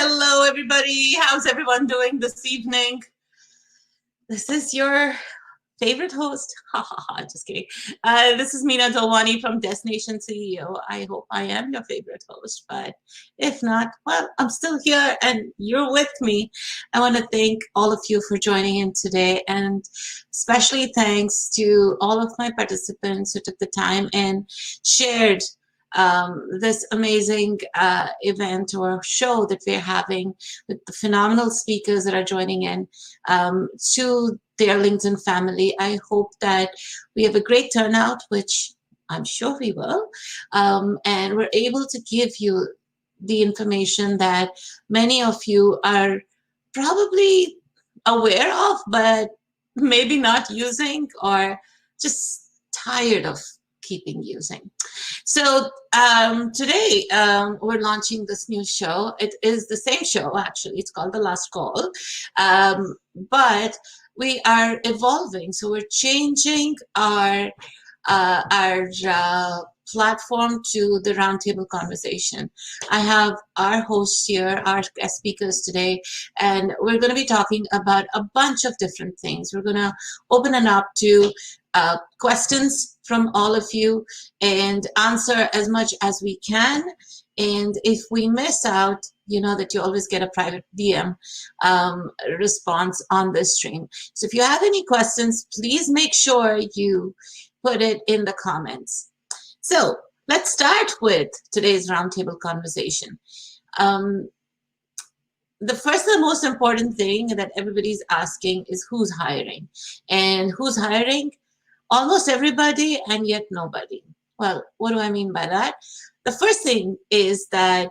Hello, everybody. How's everyone doing this evening? This is your favorite host. Just kidding. This is Meena Dalwani from Destination CEO. I hope I am your favorite host, but if not, well, I'm still here and you're with me. I want to thank all of you for joining in today, and especially thanks to all of my participants who took the time and shared this amazing event or show that we're having with the phenomenal speakers that are joining in to their LinkedIn family. I hope that we have a great turnout, which I'm sure we will, and we're able to give you the information that many of you are probably aware of, but maybe not using or just tired of keeping using. So today we're launching this new show. It is the same show, actually. It's called The Last Call, but we are evolving. So we're changing our platform to the roundtable conversation. I have our hosts here, our guest speakers today, and we're going to be talking about a bunch of different things. We're going to open it up to questions from all of you and answer as much as we can. And if we miss out, you know that you always get a private DM response on this stream. So if you have any questions, please make sure you put it in the comments. So let's start with today's roundtable conversation. The first and most important thing that everybody's asking is who's hiring? And who's hiring? Almost everybody, and yet nobody. Well, what do I mean by that? The first thing is that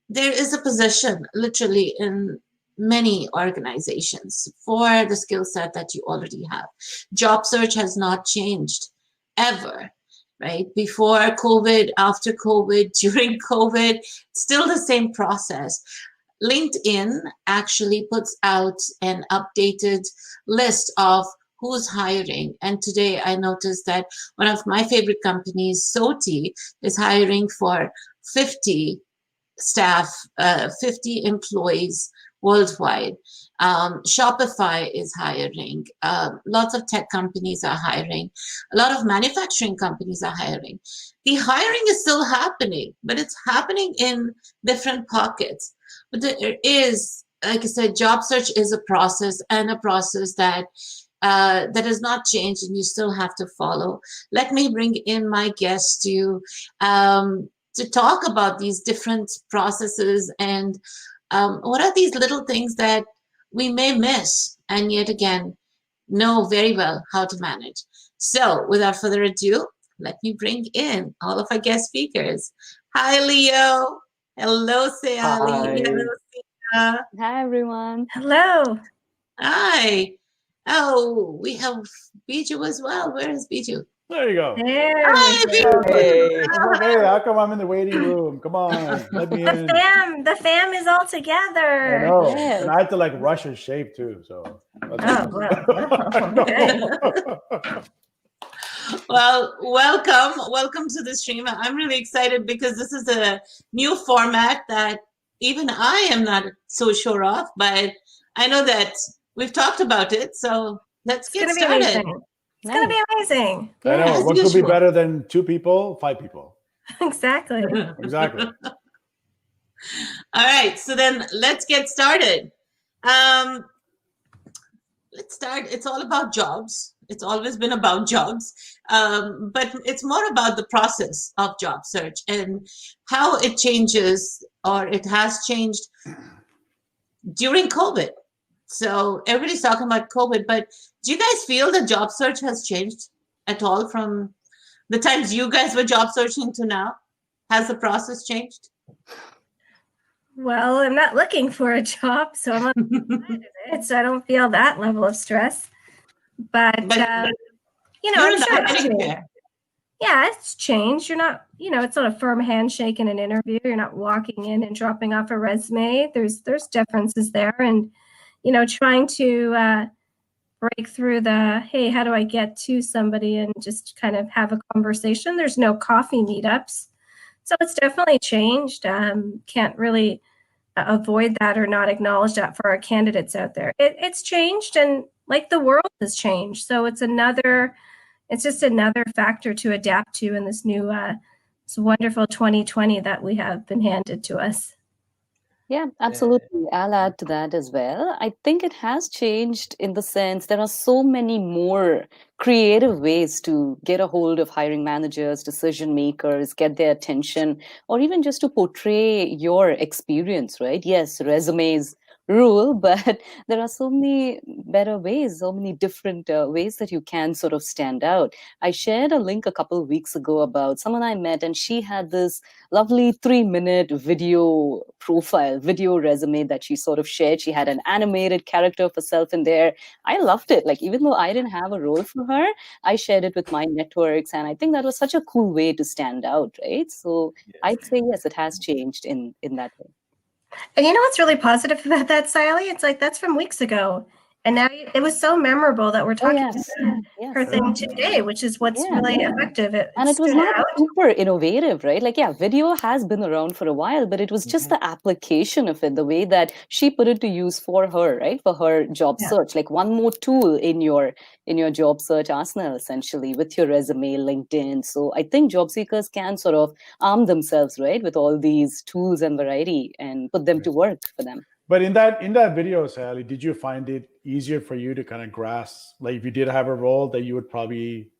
there is a position literally in many organizations for the skill set that you already have. Job search has not changed ever, right? Before COVID, after COVID, during COVID, still the same process. LinkedIn actually puts out an updated list of who's hiring. And today I noticed that one of my favorite companies, Soti, is hiring for 50 staff, 50 employees worldwide. Shopify is hiring. Lots of tech companies are hiring. A lot of manufacturing companies are hiring. The hiring is still happening, but it's happening in different pockets. But there is, like I said, job search is a process, and a process that has not changed, and you still have to follow. Let me bring in my guest to talk about these different processes and what are these little things that we may miss and yet again know very well how to manage. So without further ado, let me bring in all of our guest speakers. Hi, Leo. Hello, Sayali. Hello, Seena. Hi, everyone. Hello. Hi. Oh, we have Biju as well. Where is Biju? There you go. There Hi, we go. Hey. I was like, hey, how come I'm in the waiting room? Come on, let me in. The fam is all together. I know. Yes. And I had to like rush his shape too. So Oh, well. Okay. Well, welcome to the stream. I'm really excited because this is a new format that even I am not so sure of, but I know that we've talked about it. So let's get It's started. amazing. It's going to be amazing. I know. As What could be usual. better than 2 people, 5 people? Exactly. Exactly. All right, so then let's get started. Let's start. It's all about jobs. It's always been about jobs, but it's more about the process of job search and how it changes, or it has changed during COVID. So everybody's talking about COVID, but do you guys feel the job search has changed at all from the times you guys were job searching to now? Has the process changed? Well, I'm not looking for a job, so I'm on the side of it, so I don't feel that level of stress. But you know, I'm sure it's changed. Yeah, it's changed. You're not, it's not a firm handshake in an interview. You're not walking in and dropping off a resume. There's differences there, and trying to break through the, hey, how do I get to somebody and just kind of have a conversation. There's no coffee meetups, so it's definitely changed. Can't really avoid that or not acknowledge that for our candidates out there. It's changed, and like the world has changed, so it's just another factor to adapt to in this new this wonderful 2020 that we have been handed to us. Yeah, absolutely. I'll add to that as well. I think it has changed in the sense there are so many more creative ways to get a hold of hiring managers, decision makers, get their attention, or even just to portray your experience, right? Yes, resumes rule, but there are so many better ways, so many different ways that you can sort of stand out. I shared a link a couple of weeks ago about someone I met, and she had this lovely 3-minute video resume that she sort of shared. She had an animated character of herself in there. I loved it. Like, even though I didn't have a role for her, I shared it with my networks. And I think that was such a cool way to stand out, right? So I'd say, yes, it has changed in that way. And you know what's really positive about that, Sayali? It's like that's from weeks ago. And now it was so memorable that we're talking about her thing today, which is what's really effective. And it was not super innovative, right? Like, yeah, video has been around for a while, but it was just the application of it, the way that she put it to use for her, right? For her job search, like one more tool in your job search arsenal, essentially, with your resume, LinkedIn. So I think job seekers can sort of arm themselves, right, with all these tools and variety and put them to work for them. But in that video, Sayali, did you find it easier for you to kind of grasp, like if you did have a role that you would probably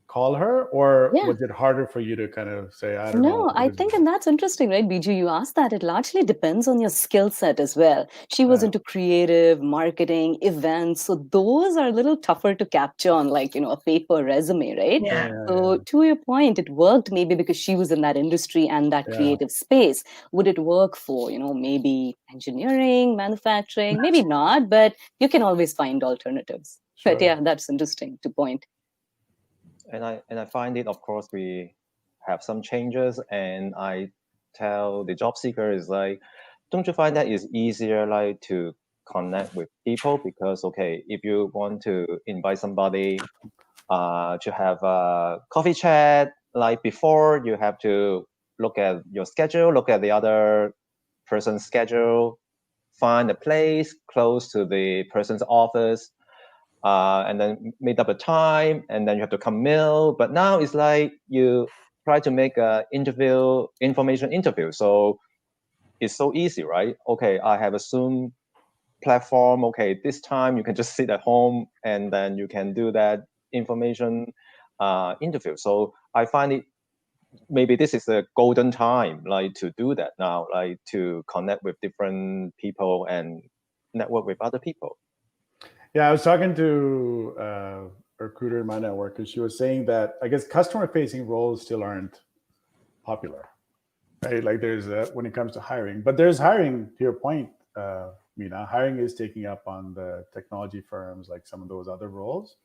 call her, or was it harder for you to kind of say, I don't know? No, I think, and that's interesting, right, Biju? You asked that. It largely depends on your skill set as well. She was into creative, marketing, events. So those are a little tougher to capture on, like, a paper resume, right? So to your point, it worked maybe because she was in that industry and that creative space. Would it work for, maybe engineering, manufacturing? Maybe not, but you can always find alternatives. Sure. But yeah, that's interesting to point. And I find it, of course, we have some changes, and I tell the job seeker is like, don't you find that it's easier like to connect with people? Because okay, if you want to invite somebody to have a coffee chat, like before, you have to look at your schedule, look at the other person's schedule, find a place close to the person's office, and then meet up a time, and then you have to commute. But now it's like you try to make a information interview. So it's so easy, right? Okay, I have a Zoom platform. Okay, this time you can just sit at home, and then you can do that information interview. So I find it, maybe this is a golden time, like to do that now, like to connect with different people and network with other people. Yeah, I was talking to a recruiter in my network, and she was saying that I guess customer-facing roles still aren't popular, right? Like there's when it comes to hiring, but there's hiring. To your point, Meena, hiring is taking up on the technology firms, like some of those other roles.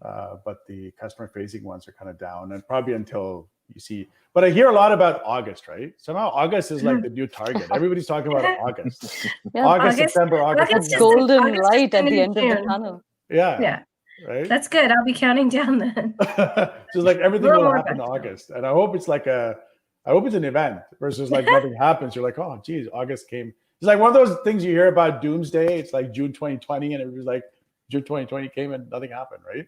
but the customer-facing ones are kind of down, and probably until you see. But I hear a lot about August, right? So now August is like the new target. Everybody's talking about August. Yeah, August, September, August. August is golden August light at the and end of the June. tunnel. Yeah. Right. That's good. I'll be counting down then. Just like everything Little will more happen in festival. August, and I hope it's an event versus like nothing happens. You're like, oh, geez, August came. It's like one of those things you hear about doomsday. It's like June 2020, and everybody's like, June 2020 came and nothing happened, right?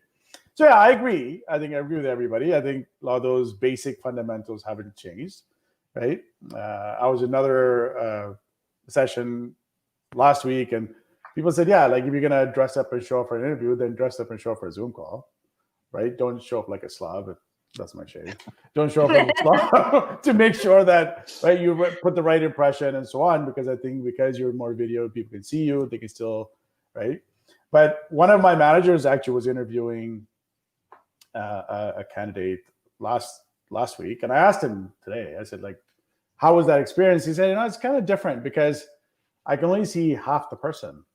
So yeah, I agree. I think I agree with everybody. I think a lot of those basic fundamentals haven't changed, right? I was another session last week, and people said, yeah, like if you're gonna dress up and show up for an interview, then dress up and show up for a Zoom call, right? Don't show up like a slob. That's my shade. Don't show up like a slob to make sure that right you put the right impression and so on. Because I think because you're more video, people can see you. They can still right. But one of my managers actually was interviewing a candidate last week, and I asked him today. I said, like, how was that experience? He said, it's kind of different because I can only see half the person.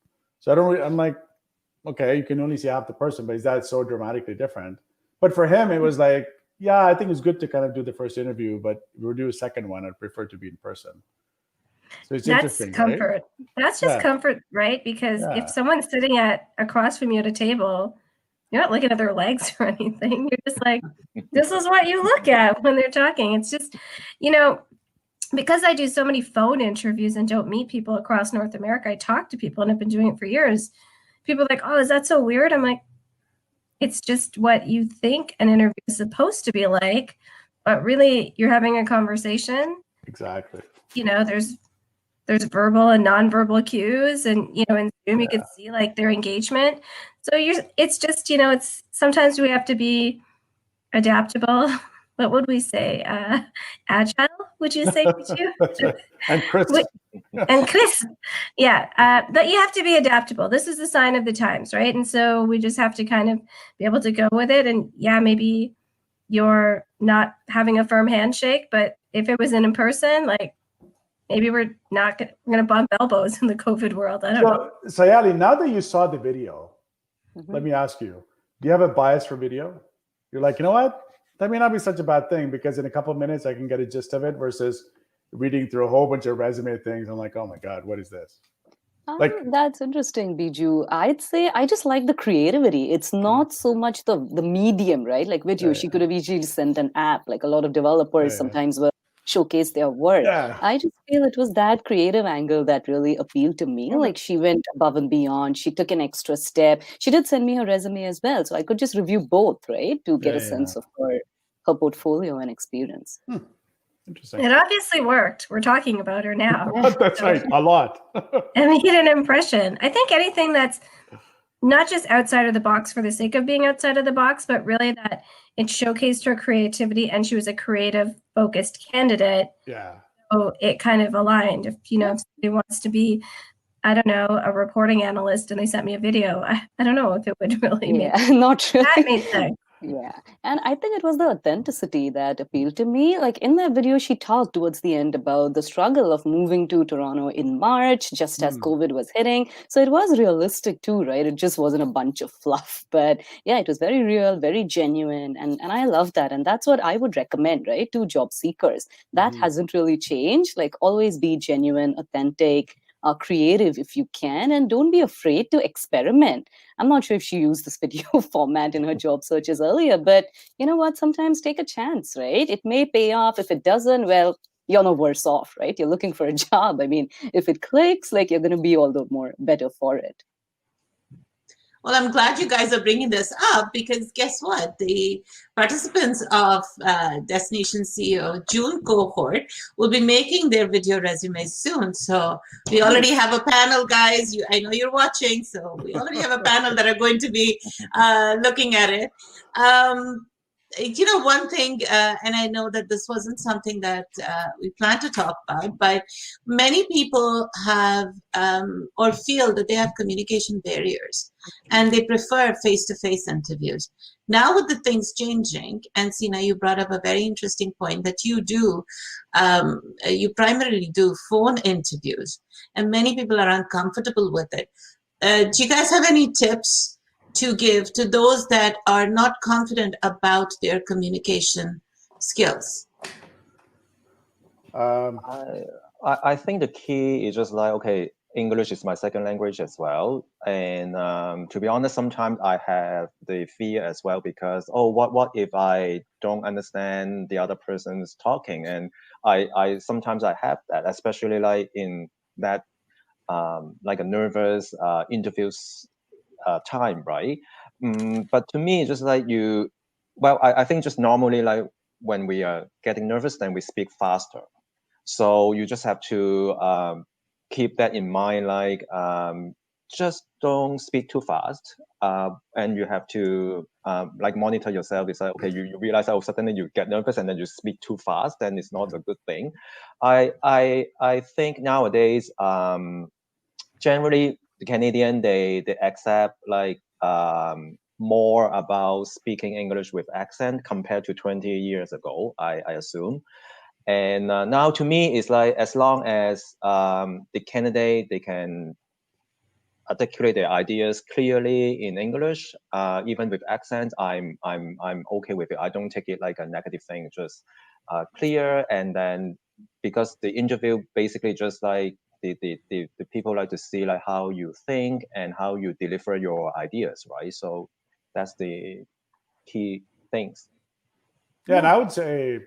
So I don't really, I'm like, okay, you can only see half the person, but is that so dramatically different? But for him, it was like, yeah, I think it's good to kind of do the first interview, but if we'll do a second one, I'd prefer to be in person. So it's interesting. That's comfort. Right? That's just comfort, right? Because if someone's sitting across from you at a table, you're not looking at their legs or anything. You're just like, this is what you look at when they're talking. It's just, because I do so many phone interviews and don't meet people across North America, I talk to people and I've been doing it for years. People are like, oh, is that so weird? I'm like, it's just what you think an interview is supposed to be like, but really you're having a conversation. Exactly. There's verbal and nonverbal cues, and in Zoom you can see like their engagement. So it's just it's sometimes we have to be adaptable. What would we say? Agile? Would you say? That's right. And crisp. And crisp. Yeah. But you have to be adaptable. This is a sign of the times, right? And so we just have to kind of be able to go with it. And maybe you're not having a firm handshake, but if it was in person, like maybe we're going to bump elbows in the COVID world. I don't know. Sayali, now that you saw the video, let me ask you, do you have a bias for video? You're like, you know what? That may not be such a bad thing because in a couple of minutes I can get a gist of it versus reading through a whole bunch of resume things. I'm like, oh my God, what is this? That's interesting, Biju. I'd say I just like the creativity. It's not so much the medium, right? Like video, she could have easily sent an app. Like a lot of developers sometimes will showcase their work. Yeah. I just feel it was that creative angle that really appealed to me. Like she went above and beyond. She took an extra step. She did send me her resume as well. So I could just review both, right? To get a sense of her portfolio and experience. Interesting. It obviously worked. We're talking about her now. That's right. A lot. And made an impression. I think anything that's not just outside of the box for the sake of being outside of the box, but really that it showcased her creativity and she was a creative focused candidate. Yeah. So it kind of aligned. If if somebody wants to be, I don't know, a reporting analyst and they sent me a video, I don't know if it would really make not really. That made sense. Yeah. And I think it was the authenticity that appealed to me. Like in that video, she talked towards the end about the struggle of moving to Toronto in March, just as COVID was hitting. So it was realistic too, right? It just wasn't a bunch of fluff. But yeah, it was very real, very genuine. And I love that. And that's what I would recommend, right, to job seekers. That hasn't really changed. Like always be genuine, authentic, creative if you can, and don't be afraid to experiment. I'm not sure if she used this video format in her job searches earlier, but you know what? Sometimes take a chance, right? It may pay off. If it doesn't, well, you're no worse off, right? You're looking for a job. I mean, if it clicks, like you're going to be all the more better for it. Well, I'm glad you guys are bringing this up because guess what? The participants of Destination CEO June cohort will be making their video resumes soon. So we already have a panel, guys. I know you're watching, so we already have a panel that are going to be looking at it. One thing, and I know that this wasn't something that we planned to talk about, but many people have or feel that they have communication barriers and they prefer face-to-face interviews. Now with the things changing, and Seena, you brought up a very interesting point that you primarily do phone interviews and many people are uncomfortable with it. Do you guys have any tips to give to those that are not confident about their communication skills? I think the key is just like, okay, English is my second language as well. And to be honest, sometimes I have the fear as well because, oh, what if I don't understand the other person's talking? And I sometimes I have that, especially like in that like a nervous interviews time, right? But to me, just like I think just normally like when we are getting nervous, then we speak faster. So you just have to keep that in mind, like just don't speak too fast. And you have to like monitor yourself. It's like, okay, you realize, oh, suddenly you get nervous and then you speak too fast, then it's not a good thing. I think nowadays, generally the Canadian, they accept like more about speaking English with accent compared to 20 years ago, I assume. And now to me, it's like as long as the candidate, they can articulate their ideas clearly in English, even with accent, I'm okay with it. I don't take it like a negative thing, just clear. And then because the interview basically just like the people like to see like how you think and how you deliver your ideas, right? So that's the key things. Yeah, and I would say,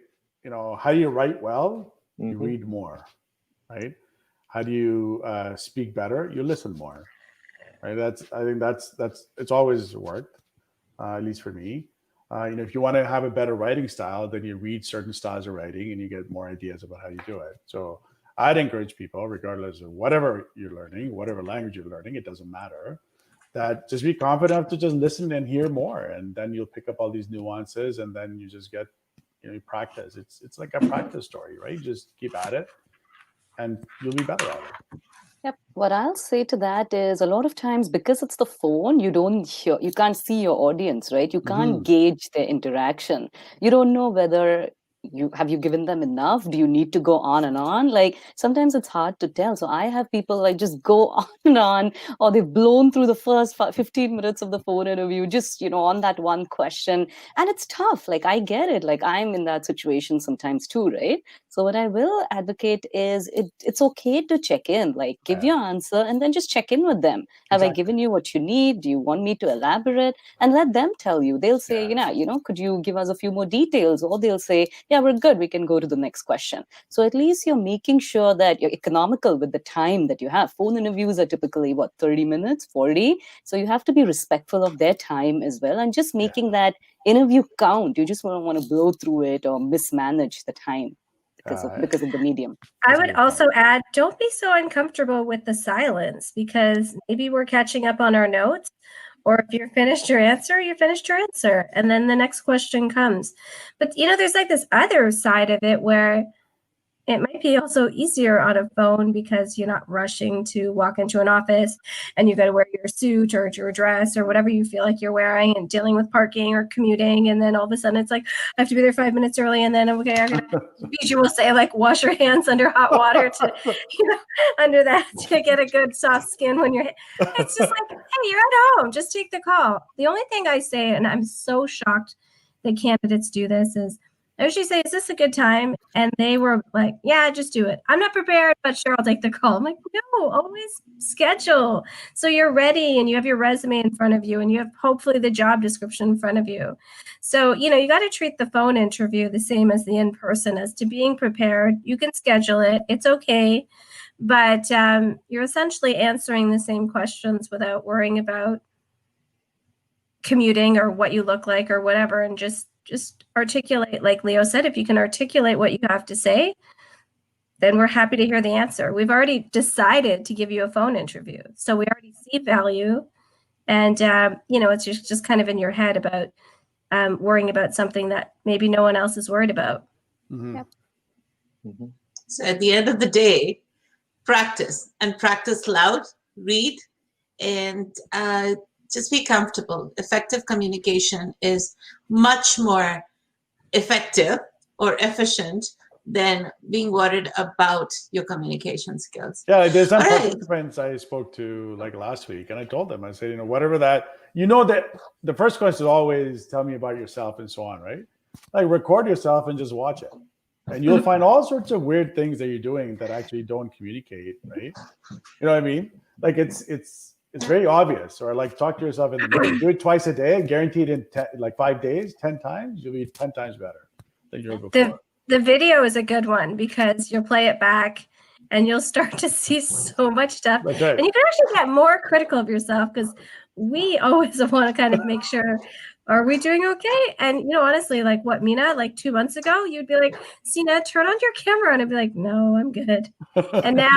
how do you write well? You Mm-hmm. read more, right? How do you speak better? You listen more, right? I think that's it's always worked, at least for me. If you want to have a better writing style, then you read certain styles of writing and you get more ideas about how you do it. So I'd encourage people, regardless of whatever you're learning, whatever language you're learning, it doesn't matter, that just be confident enough to just listen and hear more, and then you'll pick up all these nuances, and then you just get, you practice. It's like a practice story, right? You just keep at it, and you'll be better at it. Yep. What I'll say to that is a lot of times because it's the phone, you can't see your audience, right? You can't gauge their interaction. You don't know whether have you given them enough? Do you need to go on and on? Like sometimes it's hard to tell. So I have people like just go on and on, or they've blown through the first 15 minutes of the phone interview, just, on that one question. And it's tough. Like I get it. Like I'm in that situation sometimes too, right? So what I will advocate is it's okay to check in, like give your answer and then just check in with them. Have I given you what you need? Do you want me to elaborate? And let them tell you. They'll say, could you give us a few more details? Or they'll say, yeah, we're good. We can go to the next question. So at least you're making sure that you're economical with the time that you have. Phone interviews are typically 30 minutes, 40. So you have to be respectful of their time as well, and just making that interview count. You just don't want to blow through it or mismanage the time because of the medium. I would also add, don't be so uncomfortable with the silence, because maybe we're catching up on our notes, or if you're finished your answer, you finished your answer, and then the next question comes. But there's like this other side of it where it might be also easier on a phone because you're not rushing to walk into an office and you got to wear your suit or your dress or whatever you feel like you're wearing, and dealing with parking or commuting. And then all of a sudden it's like, I have to be there 5 minutes early. And then, Biju will say, like, wash your hands under hot water to, under that to get a good soft skin when it's just like, hey, you're at home, just take the call. The only thing I say, and I'm so shocked that candidates do this, is I usually say, is this a good time? And they were like, yeah, just do it. I'm not prepared, but sure, I'll take the call. I'm like, no, always schedule. So you're ready and you have your resume in front of you and you have hopefully the job description in front of you. So, you got to treat the phone interview the same as the in-person, as to being prepared. You can schedule it. It's okay. But you're essentially answering the same questions without worrying about commuting or what you look like or whatever, and just articulate, like Leo said. If you can articulate what you have to say, then we're happy to hear the answer. We've already decided to give you a phone interview, so we already see value. And it's just kind of in your head about worrying about something that maybe no one else is worried about. Yep. So at the end of the day, practice loud, read, and just be comfortable. Effective communication is much more effective or efficient than being worried about your communication skills. Yeah, like there's some All right. participants I spoke to like last week, and I told them, I said, whatever that, that the first question is always tell me about yourself and so on, right? Like record yourself and just watch it. And you'll find all sorts of weird things that you're doing that actually don't communicate, right? You know what I mean? Like it's very obvious. Or like talk to yourself in the mirror. Do it twice a day, guaranteed in 5 days, 10 times, you'll be 10 times better than you were before. The video is a good one because you'll play it back and you'll start to see so much stuff. That's right. And you can actually get more critical of yourself because we always want to kind of make sure, are we doing okay? And, honestly, like what, Meena, like 2 months ago, you'd be like, Seena, turn on your camera. And I'd be like, no, I'm good. And now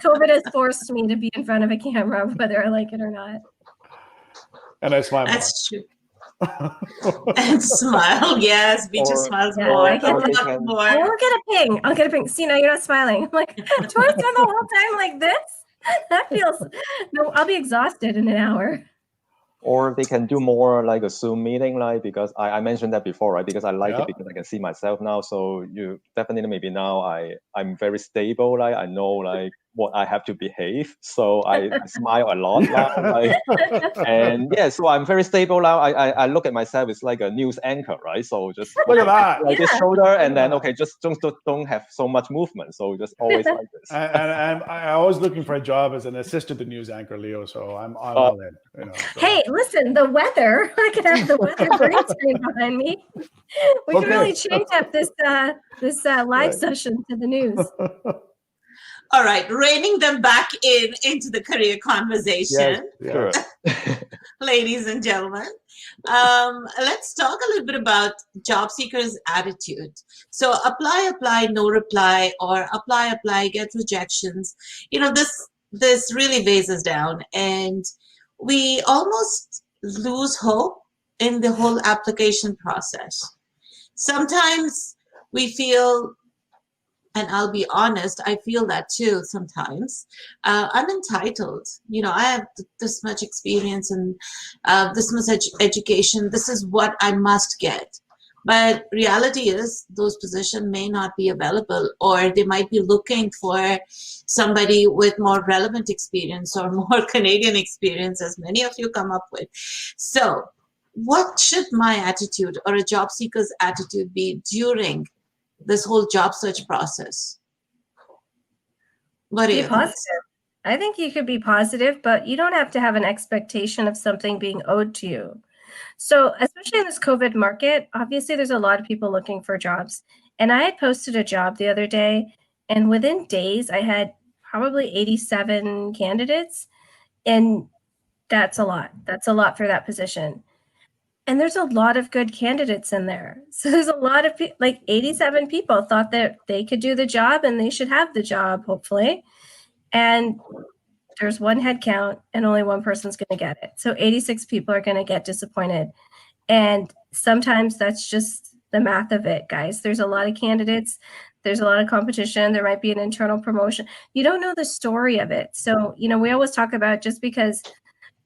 COVID has forced me to be in front of a camera, whether I like it or not. And I smile more. That's true. And smile, yes. Biju smiles more. I won't get a ping. I'll get a ping. Seena, you're not smiling. I'm like, do I spend the whole time like this? That feels, no, I'll be exhausted in an hour. Or they can do more like a Zoom meeting, like, because I mentioned that before, right? Because I like it because I can see myself now. So you definitely, maybe now I'm very stable. Like I know like what I have to behave. So I smile a lot now. Like, and yeah, so I'm very stable now. I look at myself as like a news anchor, right? So just look at that. Like this shoulder, and then just don't have so much movement. So just always like this. And I'm always looking for a job as an assistant to news anchor, Leo. So I'm all in. So. Hey, listen, the weather. I could have the weather green screen behind me. We can really change up this live session to the news. All right, reining them back into the career conversation. Yes. Ladies and gentlemen, let's talk a little bit about job seekers' attitude. So apply, no reply, or apply, get rejections. This really weighs us down, and we almost lose hope in the whole application process. Sometimes we feel, and I'll be honest, I feel that too sometimes. I'm entitled. I have this much experience and this much education. This is what I must get. But reality is those positions may not be available, or they might be looking for somebody with more relevant experience or more Canadian experience, as many of you come up with. So what should my attitude or a job seeker's attitude be during this whole job search process? What do you think? Positive. I think you could be positive, but you don't have to have an expectation of something being owed to you. So especially in this COVID market, obviously there's a lot of people looking for jobs. And I had posted a job the other day, and within days I had probably 87 candidates. And that's a lot. That's a lot for that position. And there's a lot of good candidates in there. So there's a lot of people, like 87 people thought that they could do the job and they should have the job, hopefully. And there's one head count and only one person's going to get it. So 86 people are going to get disappointed. And sometimes that's just the math of it, guys. There's a lot of candidates. There's a lot of competition. There might be an internal promotion. You don't know the story of it. So, we always talk about just because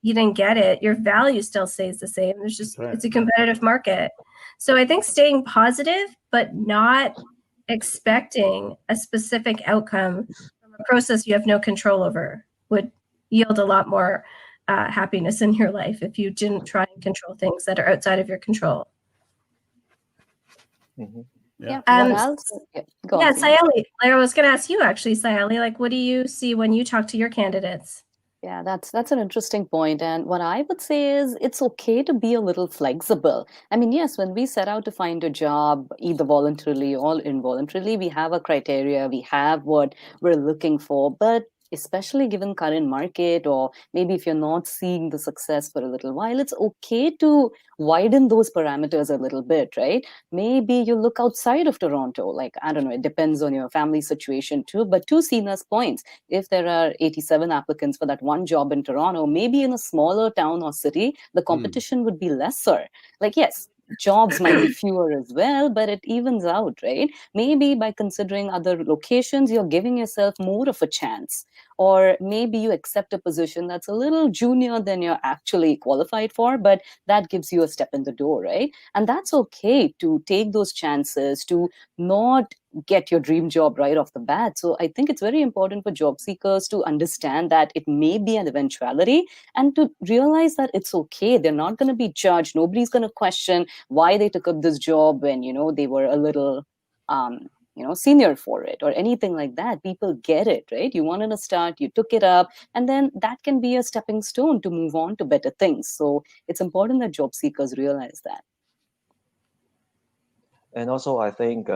you didn't get it, your value still stays the same. There's just, it's a competitive market. So I think staying positive, but not expecting a specific outcome from a process you have no control over would yield a lot more happiness in your life if you didn't try and control things that are outside of your control. Mm-hmm. Yeah. What else? Go on, Sayali, I was going to ask you actually, Sayali, like, what do you see when you talk to your candidates? Yeah, that's an interesting point. And what I would say is it's okay to be a little flexible. I mean, yes, when we set out to find a job, either voluntarily or involuntarily, we have a criteria, we have what we're looking for. But especially given current market, or maybe if you're not seeing the success for a little while, it's okay to widen those parameters a little bit, right? Maybe you look outside of Toronto, like, I don't know, it depends on your family situation too. But to Seena's points, if there are 87 applicants for that one job in Toronto, maybe in a smaller town or city, the competition would be lesser. Like, yes, jobs might be fewer as well, but it evens out, right? Maybe by considering other locations, you're giving yourself more of a chance. Or maybe you accept a position that's a little junior than you're actually qualified for, but that gives you a step in the door, right? And that's okay to take those chances, to not get your dream job right off the bat. So I think it's very important for job seekers to understand that it may be an eventuality and to realize that it's okay. They're not going to be judged. Nobody's going to question why they took up this job when, they were a little, senior for it or anything like that. People get it, right? You wanted to start, you took it up, and then that can be a stepping stone to move on to better things. So it's important that job seekers realize that. And also, I think,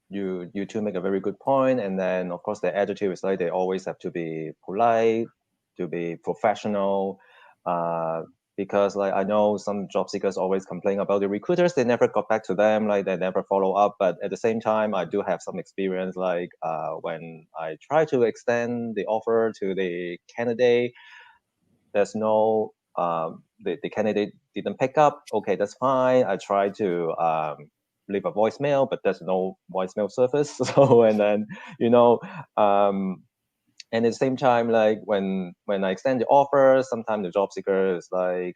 you two make a very good point. And then, of course, the attitude is like they always have to be polite, to be professional, because like I know some job seekers always complain about the recruiters. They never got back to them, like they never follow up. But at the same time, I do have some experience, like when I try to extend the offer to the candidate, there's no the candidate didn't pick up. Okay, that's fine. I try to leave a voicemail, but there's no voicemail service. So, and then, and at the same time, like when I extend the offer, sometimes the job seeker is like,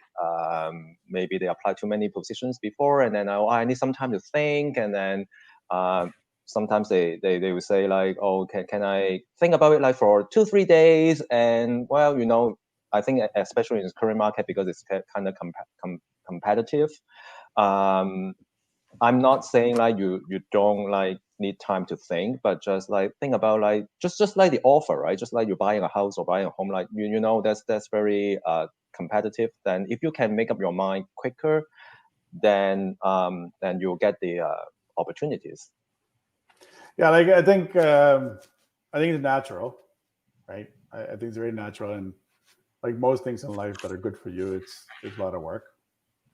maybe they applied too many positions before, and then I need some time to think. And then sometimes they will say like, oh, can I think about it like for 2-3 days? And well, I think especially in the current market, because it's kind of competitive. I'm not saying like you don't like need time to think, but just like think about like just like the offer, right? Just like you're buying a house or buying a home, like that's very competitive. Then if you can make up your mind quicker, then you'll get the opportunities. Yeah, like I think it's natural, right? I think it's very natural, and like most things in life that are good for you, it's a lot of work,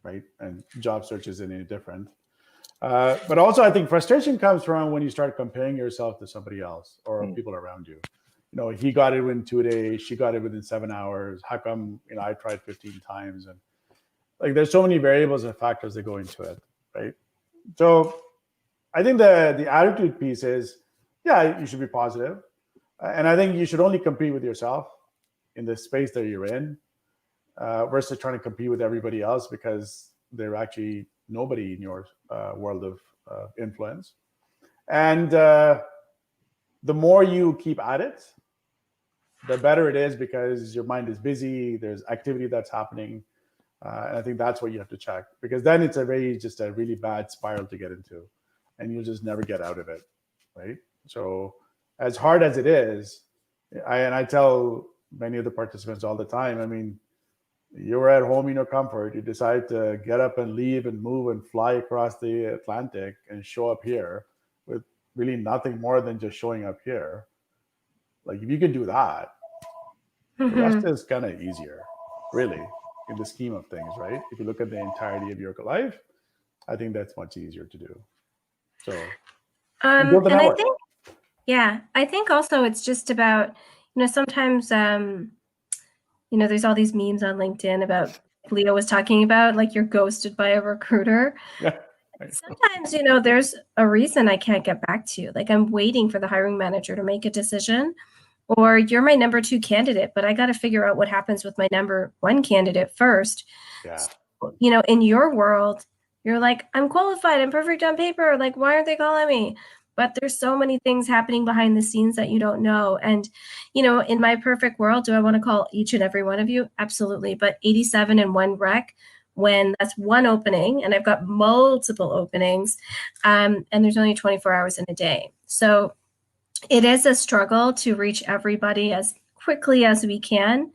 right? And job search isn't any different. But also, I think frustration comes from when you start comparing yourself to somebody else or people around you. He got it within 2 days, she got it within 7 hours. How come, I tried 15 times? And like, there's so many variables and factors that go into it, right? So I think the attitude piece is, yeah, you should be positive. And I think you should only compete with yourself in the space that you're in, versus trying to compete with everybody else, because they're actually nobody in your world of influence. And the more you keep at it, the better it is, because your mind is busy, there's activity that's happening. And I think that's what you have to check, because then it's a really bad spiral to get into, and you'll just never get out of it, right? So as hard as it is, I tell many of the participants all the time, I mean, you were at home in your comfort, you decide to get up and leave and move and fly across the Atlantic and show up here with really nothing more than just showing up here. Like, if you can do that, the rest is kind of easier, really, in the scheme of things, right? If you look at the entirety of your life, I think that's much easier to do. So, and I think also it's just about, sometimes, there's all these memes on LinkedIn about, Leo was talking about, like, you're ghosted by a recruiter. Yeah. Sometimes, there's a reason I can't get back to you. Like, I'm waiting for the hiring manager to make a decision, or you're my number 2 candidate, but I got to figure out what happens with my number 1 candidate first. Yeah. So, in your world, you're like, I'm qualified, I'm perfect on paper. Like, why aren't they calling me? But there's so many things happening behind the scenes that you don't know. And, in my perfect world, do I want to call each and every one of you? Absolutely. But 87 in one rec, when that's one opening and I've got multiple openings, and there's only 24 hours in a day. So it is a struggle to reach everybody as quickly as we can.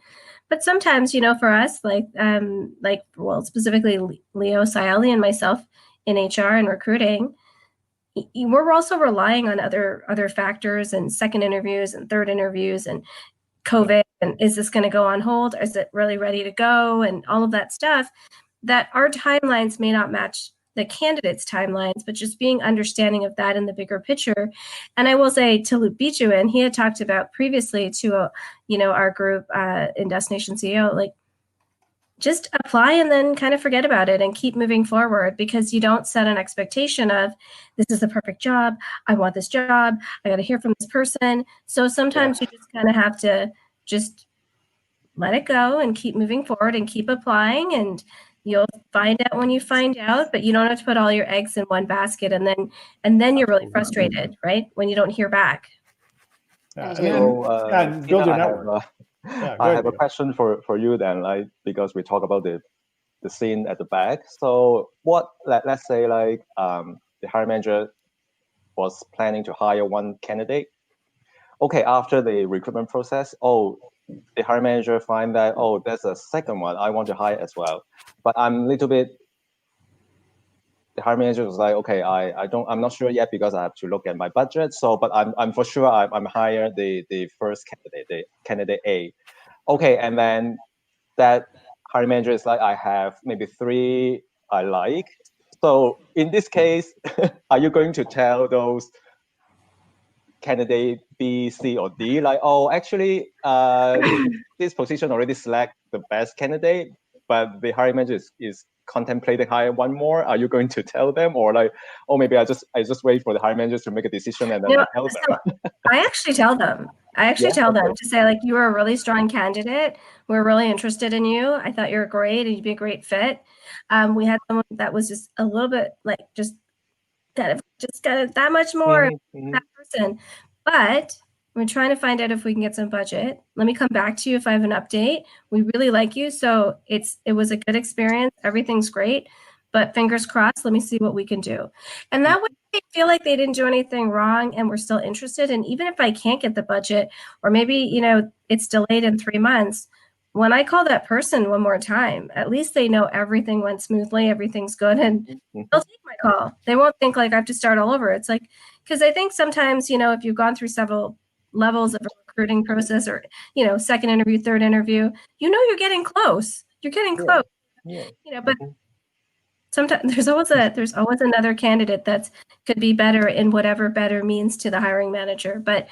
But sometimes, for us, specifically Leo, Sayali, and myself in HR and recruiting, we're also relying on other factors and second interviews and third interviews and COVID. And is this going to go on hold? Is it really ready to go? And all of that stuff, that our timelines may not match the candidates' timelines, but just being understanding of that in the bigger picture. And I will say, to loop Biju in, he had talked about previously to our group in Destination CEO, like, just apply and then kind of forget about it and keep moving forward, because you don't set an expectation of, this is the perfect job, I want this job, I got to hear from this person. So sometimes you just kind of have to just let it go and keep moving forward and keep applying. And You'll find out when you find out, but you don't have to put all your eggs in one basket, and then you're really frustrated, right? When you don't hear back. Yeah, and So, then, and build your Seena, network. I have a question for you then, like, because we talk about the scene at the back. So let's say like the hiring manager was planning to hire one candidate. Okay, after the recruitment process, the hiring manager find that, there's a second one I want to hire as well. But I'm a little bit, the hiring manager was like, okay, I'm not sure yet because I have to look at my budget. So, but I'm for sure I'm hire the first candidate, the candidate A. Okay, and then that hiring manager is like, I have maybe 3 I like. So in this case, are you going to tell those candidate B, C, or D, like, actually, this position already select the best candidate, but the hiring manager is contemplating hire one more? Are you going to tell them, or like, maybe I just wait for the hiring manager to make a decision and then I tell them? I actually tell them. Tell them to say, like, you are a really strong candidate. We're really interested in you. I thought you were great and you'd be a great fit. We had someone that was just a little bit like just got that much more that person. But we're trying to find out if we can get some budget. Let me come back to you if I have an update. We really like you, so it was a good experience. Everything's great, but fingers crossed. Let me see what we can do, and that way they feel like they didn't do anything wrong, and we're still interested. And even if I can't get the budget, or maybe it's delayed in 3 months, when I call that person one more time, at least they know everything went smoothly, everything's good, and they'll take my call. They won't think like I have to start all over. It's like, because I think sometimes, if you've gone through several levels of a recruiting process, or, second interview, third interview, you're getting close. You're getting close. But sometimes there's always another candidate that could be better in whatever better means to the hiring manager. But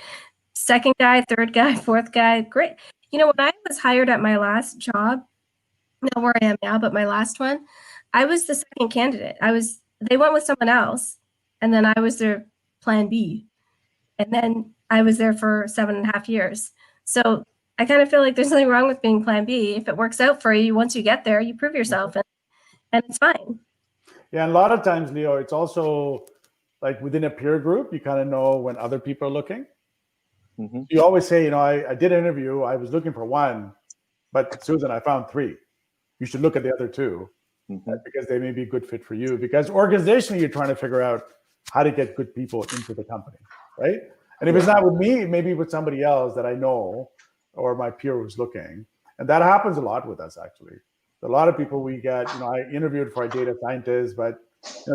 second guy, third guy, fourth guy, great. When I was hired at my last job, not where I am now, but my last one, I was the second candidate. They went with someone else, and then I was their plan B. And then I was there for 7.5 years. So I kind of feel like there's nothing wrong with being plan B. If it works out for you, once you get there, you prove yourself, and it's fine. Yeah, and a lot of times, Leo, it's also like within a peer group, you kind of know when other people are looking. You always say, I did an interview, I was looking for one, but Susan, I found 3. You should look at the other 2 because they may be a good fit for you. Because organizationally, you're trying to figure out how to get good people into the company, right? And if it's not with me, maybe with somebody else that I know or my peer who's looking. And that happens a lot with us, actually. A lot of people we get, I interviewed for a data scientist, but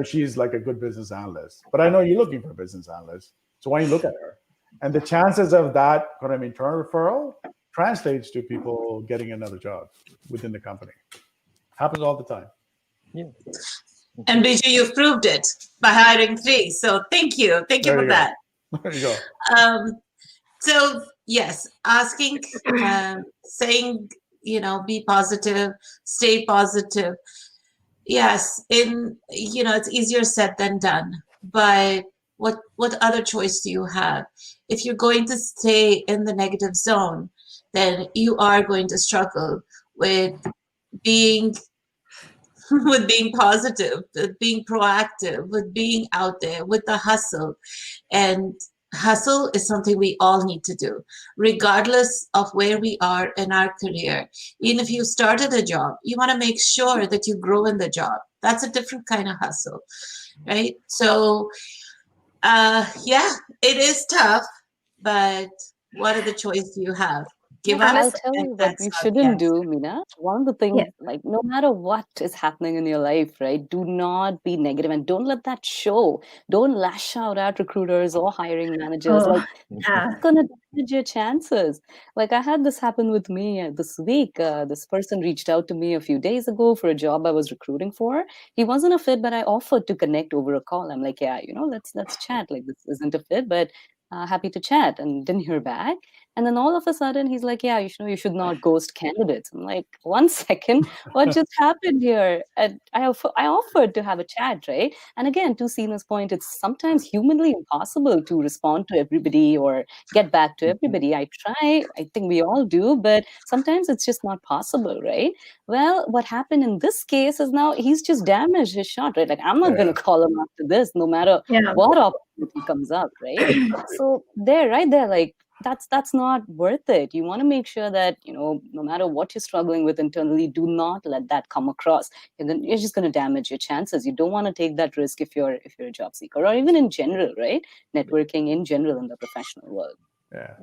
she's like a good business analyst. But I know you're looking for a business analyst, so why don't you look at her? And the chances of that kind of internal referral translates to people getting another job within the company. Happens all the time. Yeah. And Biju, you've proved it by hiring 3. So thank you. Thank you for that. There you go. So yes, asking, saying, be positive, stay positive. Yes, it's easier said than done. But what other choice do you have? If you're going to stay in the negative zone, then you are going to struggle with being positive, with being proactive, with being out there, with the hustle. And hustle is something we all need to do, regardless of where we are in our career. Even if you started a job, you want to make sure that you grow in the job. That's a different kind of hustle, right? So, it is tough, but what are the choices you have? Give up. I'll tell you what we shouldn't do, Meena. One of the things, like, no matter what is happening in your life, right? Do not be negative and don't let that show. Don't lash out at recruiters or hiring managers. It's gonna damage your chances. Like, I had this happen with me this week. This person reached out to me a few days ago for a job I was recruiting for. He wasn't a fit, but I offered to connect over a call. I'm like, let's chat. Like, this isn't a fit, but happy to chat, and didn't hear back. And then all of a sudden he's like, yeah, you should not ghost candidates. I'm like, 1 second, what just happened here? And I offered to have a chat, right? And again, to Seena's point, it's sometimes humanly impossible to respond to everybody or get back to everybody. I try, I think we all do, but sometimes it's just not possible, right? Well, what happened in this case is now he's just damaged his shot, right? Like, I'm not going to call him after this, no matter what opportunity comes up, right? So right there, like, that's not worth it. You want to make sure that, no matter what you're struggling with internally, do not let that come across. You're just going to damage your chances. You don't want to take that risk if you're a job seeker, or even in general, right? Networking in general in the professional world. Yeah.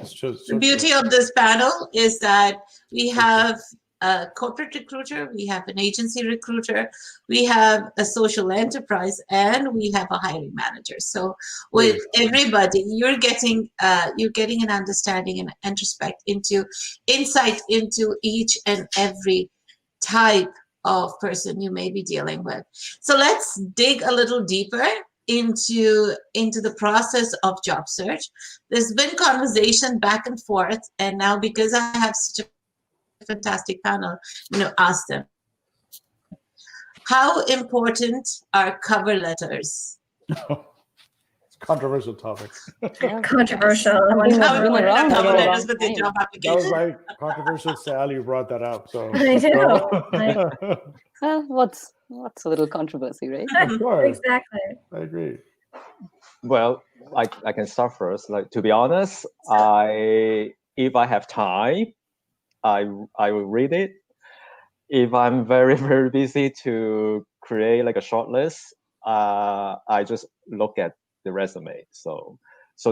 So the beauty of this panel is that we have a corporate recruiter, we have an agency recruiter, we have a social enterprise, and we have a hiring manager. So with everybody, you're getting an understanding and insight into each and every type of person you may be dealing with. So let's dig a little deeper into the process of job search. There's been conversation back and forth, and now because I have such a fantastic panel, ask them, how important are cover letters? It's a controversial topic. Controversial. How important are cover letters with the job application? That was like controversial. Sayali brought that up. So I know. Well, what's a little controversy, right? Of course. Exactly. I agree. Well, I can start first. Like, to be honest, if I have time, I will read it. If I'm very, very busy to create like a short list, I just look at the resume. So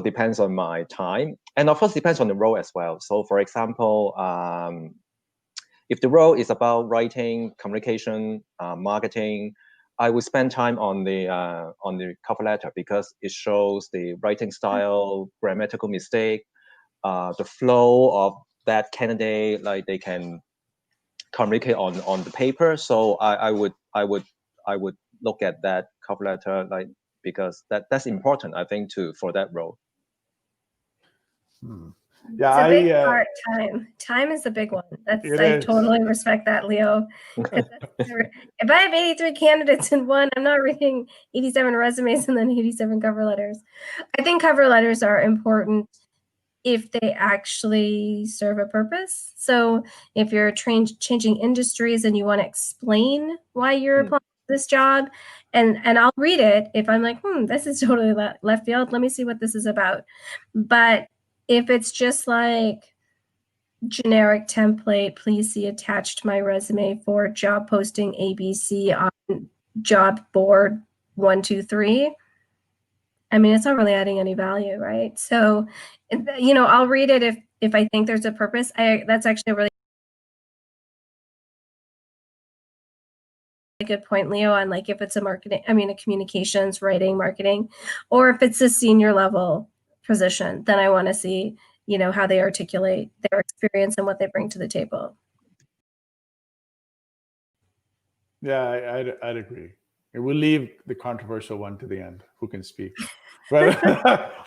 depends on my time, and of course depends on the role as well. So for example, if the role is about writing, communication, marketing, I will spend time on the cover letter because it shows the writing style, grammatical mistake, the flow of that candidate, like they can communicate on the paper. So I would look at that cover letter, like, because that's important, I think, for that role. Yeah, it's a big part. Time is a big one. I totally respect that, Leo. If I have 83 candidates in one, I'm not reading 87 resumes and then 87 cover letters. I think cover letters are important if they actually serve a purpose. So if you're changing industries and you want to explain why you're applying for this job, and I'll read it if I'm like, this is totally left field. Let me see what this is about. But if it's just like generic template, please see attached my resume for job posting ABC on job board 123. I mean, it's not really adding any value, right? So, I'll read it if I think there's a purpose. That's actually a really good point, Leo, on like if it's a communications, writing, marketing, or if it's a senior level position, then I want to see, how they articulate their experience and what they bring to the table. Yeah, I'd agree. We'll leave the controversial one to the end. Who can speak? But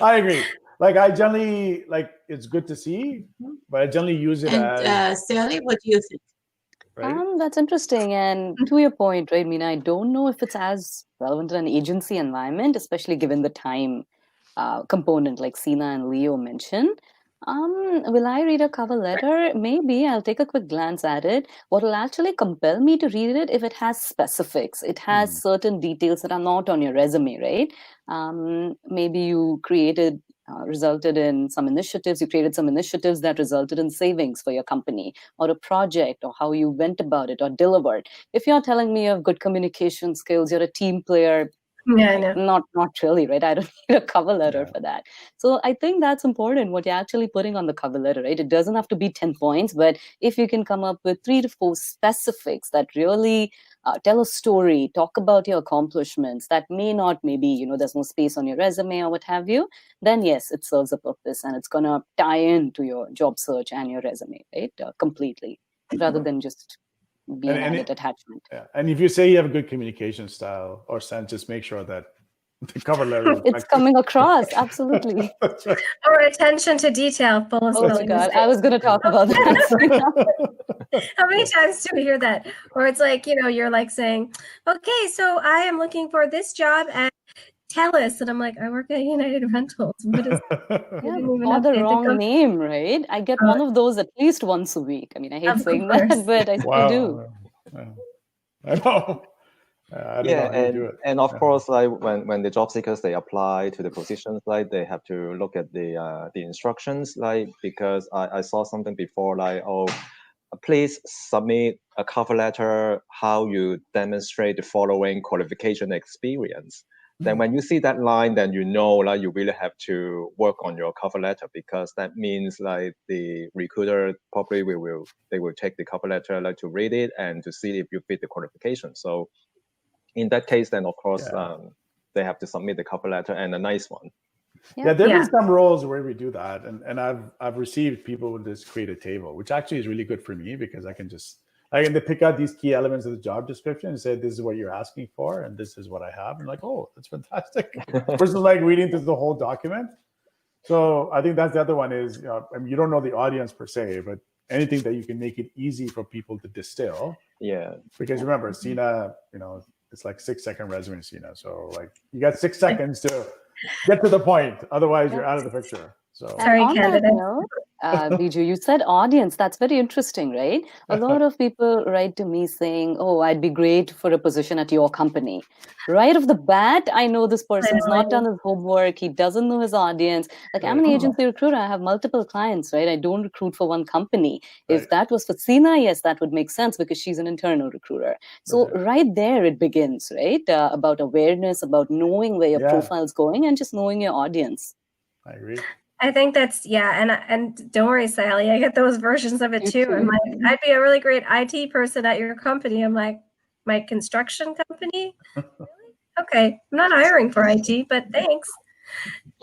I agree. Like, I generally, it's good to see, but I generally use it as... Sayali, what do you think? Right? That's interesting. And to your point, right, Meena, I don't know if it's as relevant in an agency environment, especially given the time component like Seena and Leo mentioned. Will I read a cover letter? Maybe. I'll take a quick glance at it. What will actually compel me to read it if it has specifics, it has certain details that are not on your resume, right? Maybe you resulted in some initiatives, you created some initiatives that resulted in savings for your company, or a project, or how you went about it or delivered. If you're telling me you have good communication skills, you're a team player, not really, right? I don't need a cover letter for that. So I think that's important, what you're actually putting on the cover letter, right? It doesn't have to be 10 points, but if you can come up with 3 to 4 specifics that really tell a story, talk about your accomplishments that maybe there's no space on your resume or what have you, then yes, it serves a purpose and it's going to tie into your job search and your resume, right? Completely, rather than just be an added attachment. Yeah. And if you say you have a good communication style or sense, just make sure that The cover letter. It's coming across, absolutely. That's right. Or attention to detail, full of Oh my spelling God, mistakes. I was going to talk about that. How many times do we hear that? Or it's like, you're like saying, okay, so I am looking for this job at Telus. And I'm like, I work at United Rentals. What is Yeah, or the wrong name, right? I get one of those at least once a week. I mean, I hate saying that, but I still do. I know. I don't know how you do it. And of course, like when the job seekers, they apply to the positions, like they have to look at the instructions, like, because I saw something before, like, oh, please submit a cover letter how you demonstrate the following qualification experience. Then when you see that line, then you know, like, you really have to work on your cover letter, because that means like the recruiter probably will take the cover letter, like, to read it and to see if you fit the qualification. So in that case, then of course, they have to submit the cover letter, and a nice one. Yeah, there have been some roles where we do that, and I've received people with this create a table, which actually is really good for me, because I can pick out these key elements of the job description and say, this is what you're asking for, and this is what I have, and like, oh, that's fantastic. Versus like reading through the whole document. So I think that's the other one is, I mean, you don't know the audience per se, but anything that you can make it easy for people to distill. Yeah. Because remember, Seena, it's like 6-second resume, Seena. So like you got 6 seconds to get to the point. Otherwise, you're out of the picture. So sorry, candidate. Biju, you said audience. That's very interesting, right? A lot of people write to me saying, oh, I'd be great for a position at your company. Right off the bat, I know this person's not done his homework. He doesn't know his audience. Like, I'm an agency recruiter. I have multiple clients, right? I don't recruit for one company. Right. If that was for Seena, yes, that would make sense, because she's an internal recruiter. So right there, it begins, right? About awareness, about knowing where your profile is going, and just knowing your audience. I agree. I think that's, and don't worry, Sayali, I get those versions of it too. I'm like, I'd be a really great IT person at your company. I'm like, my construction company? Really? Okay, I'm not hiring for IT, but thanks.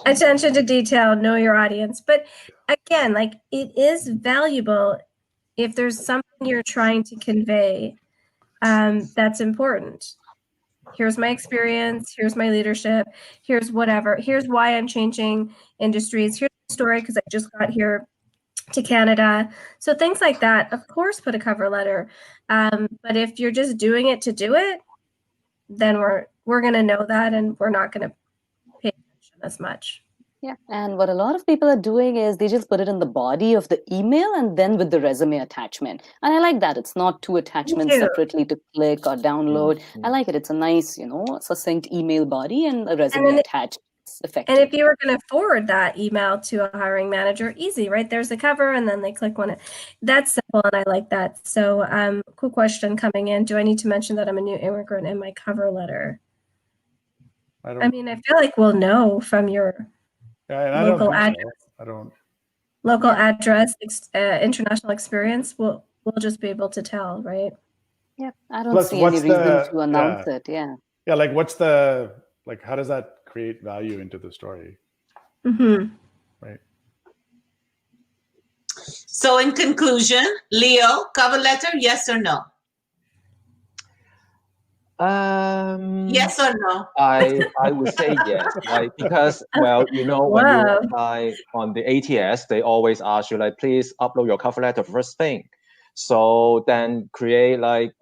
Attention to detail, know your audience. But again, like, it is valuable if there's something you're trying to convey that's important. Here's my experience, here's my leadership, here's whatever, here's why I'm changing industries, here's the story because I just got here to Canada. So things like that, of course, put a cover letter. But if you're just doing it to do it, then we're going to know that, and we're not going to pay attention as much. Yeah, and what a lot of people are doing is they just put it in the body of the email and then with the resume attachment. And I like that. It's not 2 attachments separately to click or download. I like it. It's a nice, succinct email body and a resume attached. It's effective. And if you were going to forward that email to a hiring manager, easy, right? There's the cover, and then they click on it. That's simple, and I like that. So cool question coming in. Do I need to mention that I'm a new immigrant in my cover letter? I mean, I feel like we'll know from your local address. Local address, international experience. We'll just be able to tell, right? Yeah, I don't see any reason to announce it. Yeah. Yeah, like how does that create value into the story? Right. So in conclusion, Leo, cover letter, yes or no? Yes or no? I would say yes, like, because, well, when you apply on the ATS, they always ask you, like, please upload your cover letter first thing. So then create like,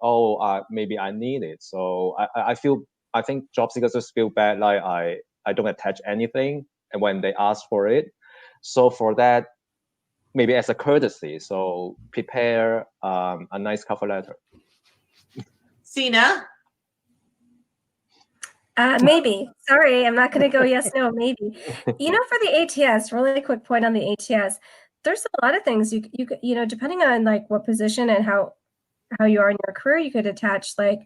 maybe I need it. So I think job seekers just feel bad, like I don't attach anything, and when they ask for it. So for that, maybe as a courtesy, so prepare a nice cover letter. Seena? Maybe. Sorry, I'm not going to go yes, no, maybe. For the ATS, really quick point on the ATS, there's a lot of things you depending on like what position and how you are in your career, you could attach like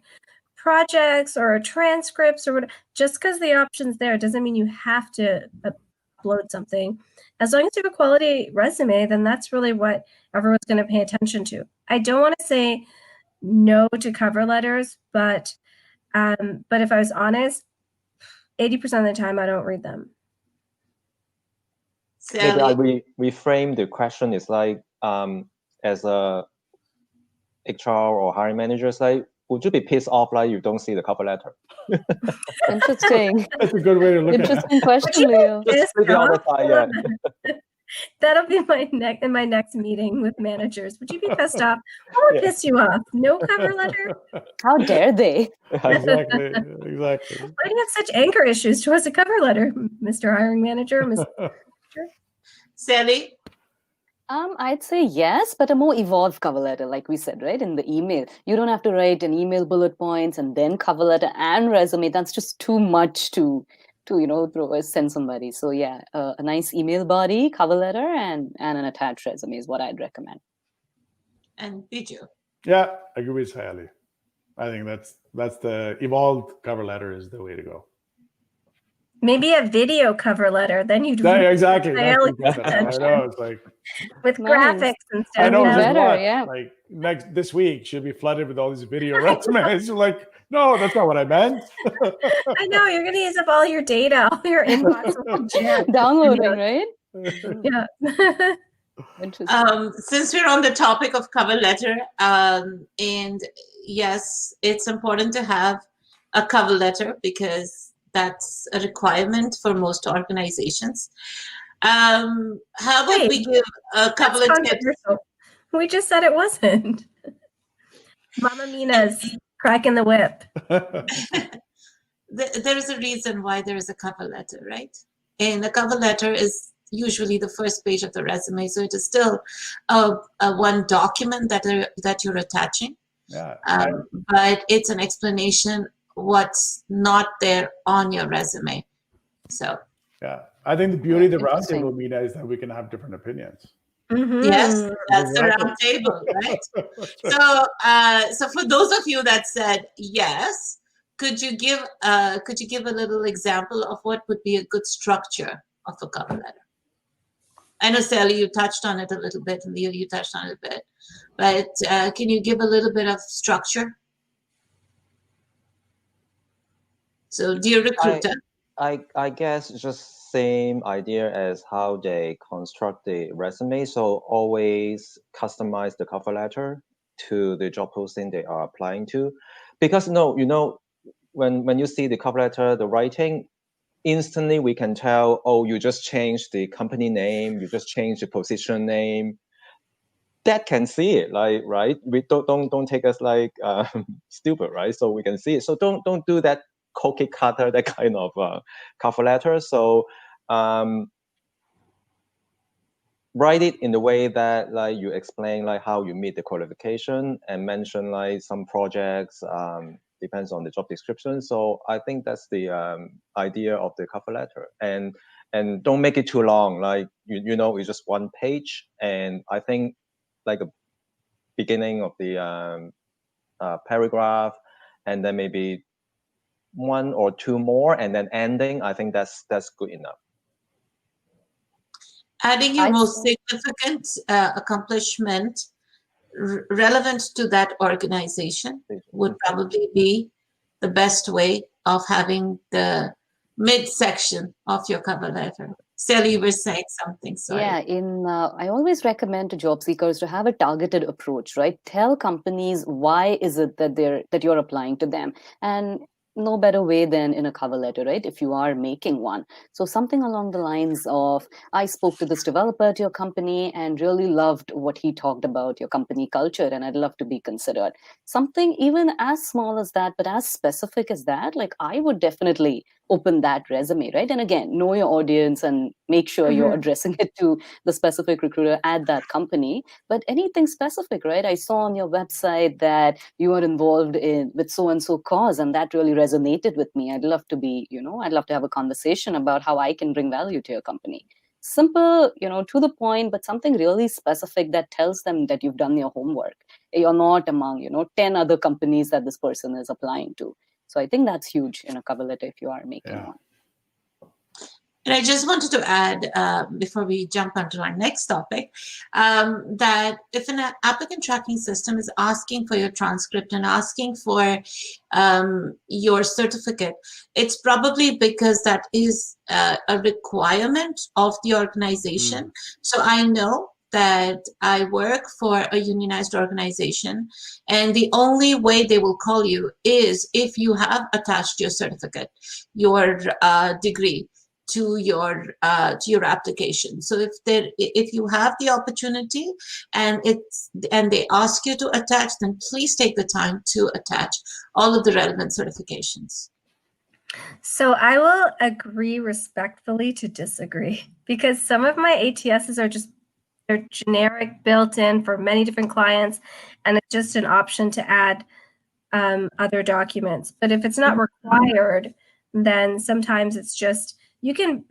projects or transcripts or whatever. Just because the option's there doesn't mean you have to upload something. As long as you have a quality resume, then that's really what everyone's going to pay attention to. I don't want to say no to cover letters, but if I was honest, 80% of the time I don't read them. Maybe we frame the question is like, as a HR or hiring managers, like, would you be pissed off like you don't see the cover letter? Interesting. That's a good way to look at it. Interesting question, Leo. Just put it on the side, yeah. That'll be my next meeting with managers. Would you be pissed off? What would piss you off? No cover letter? How dare they? Exactly. Why do you have such anger issues towards a cover letter, Mr. Hiring Manager? Mr. Sayali? I'd say yes, but a more evolved cover letter, like we said, right? In the email, you don't have to write an email bullet points and then cover letter and resume. That's just too much to send somebody. So yeah, a nice email body, cover letter, and an attached resume is what I'd recommend. And Biju? Yeah, I agree with Sayali. I think that's the evolved cover letter is the way to go. Maybe a video cover letter. Then you'd Exactly. I know. It's like with Nice. graphics and stuff. I know better, yeah. Like this week should be flooded with all these video resumes. You're like, no, that's not what I meant. I know you're gonna use up all your data, all your inbox. Downloading, right? Yeah. Interesting. Since we're on the topic of cover letter, and yes, it's important to have a cover letter because that's a requirement for most organizations. How about we give a couple of tips? We just said it wasn't. Mama Mina's cracking the whip. There is a reason why there is a cover letter, right? And the cover letter is usually the first page of the resume, so it is still a one document that you're attaching. Yeah. But it's an explanation what's not there on your resume. So yeah, I think the beauty of the Interesting. roundtable, Meena, is that we can have different opinions. Mm-hmm. yes, that's the round table, right? So for those of you that said yes, could you give a little example of what would be a good structure of a cover letter? I know, Sayali, you touched on it a little bit, and Leo, you touched on it a bit, but can you give a little bit of structure? So, dear recruiter. I guess just same idea as how they construct the resume. So always customize the cover letter to the job posting they are applying to. Because when you see the cover letter, the writing, instantly we can tell, oh, you just changed the company name, you just changed the position name. That can see it, like, right? We don't take us like stupid, right? So we can see it. So don't do that cookie cutter, that kind of cover letter. So write it in the way that like you explain like how you meet the qualification and mention like some projects. Depends on the job description. So I think that's the idea of the cover letter, and don't make it too long. Like it's just one page, and I think like a beginning of the paragraph, and then maybe one or two more, and then ending. I think that's good enough. Adding your most significant accomplishment relevant to that organization would probably be the best way of having the midsection of your cover letter. Sayali, you were saying something. Sorry. Yeah, I always recommend to job seekers to have a targeted approach, right? Tell companies why is it that you're applying to them, and no better way than in a cover letter, right? If you are making one. So something along the lines of, I spoke to this developer at your company and really loved what he talked about your company culture, and I'd love to be considered. Something even as small as that, but as specific as that, like I would definitely open that resume, right? And again, know your audience and make sure you're addressing it to the specific recruiter at that company. But anything specific, right? I saw on your website that you are involved with so-and-so cause, and that really resonated with me. I'd love to have a conversation about how I can bring value to your company. Simple, to the point, but something really specific that tells them that you've done your homework. You're not among, 10 other companies that this person is applying to. So I think that's huge in a cover letter if you are making one. And I just wanted to add, before we jump onto our next topic, that if an applicant tracking system is asking for your transcript and asking for your certificate, it's probably because that is a requirement of the organization. So I know that I work for a unionized organization, and the only way they will call you is if you have attached your certificate, your degree to your application. So if you have the opportunity and they ask you to attach, then please take the time to attach all of the relevant certifications. So I will agree respectfully to disagree, because some of my ATSs are they're generic, built in for many different clients, and it's just an option to add other documents. But if it's not required, then sometimes it's just you can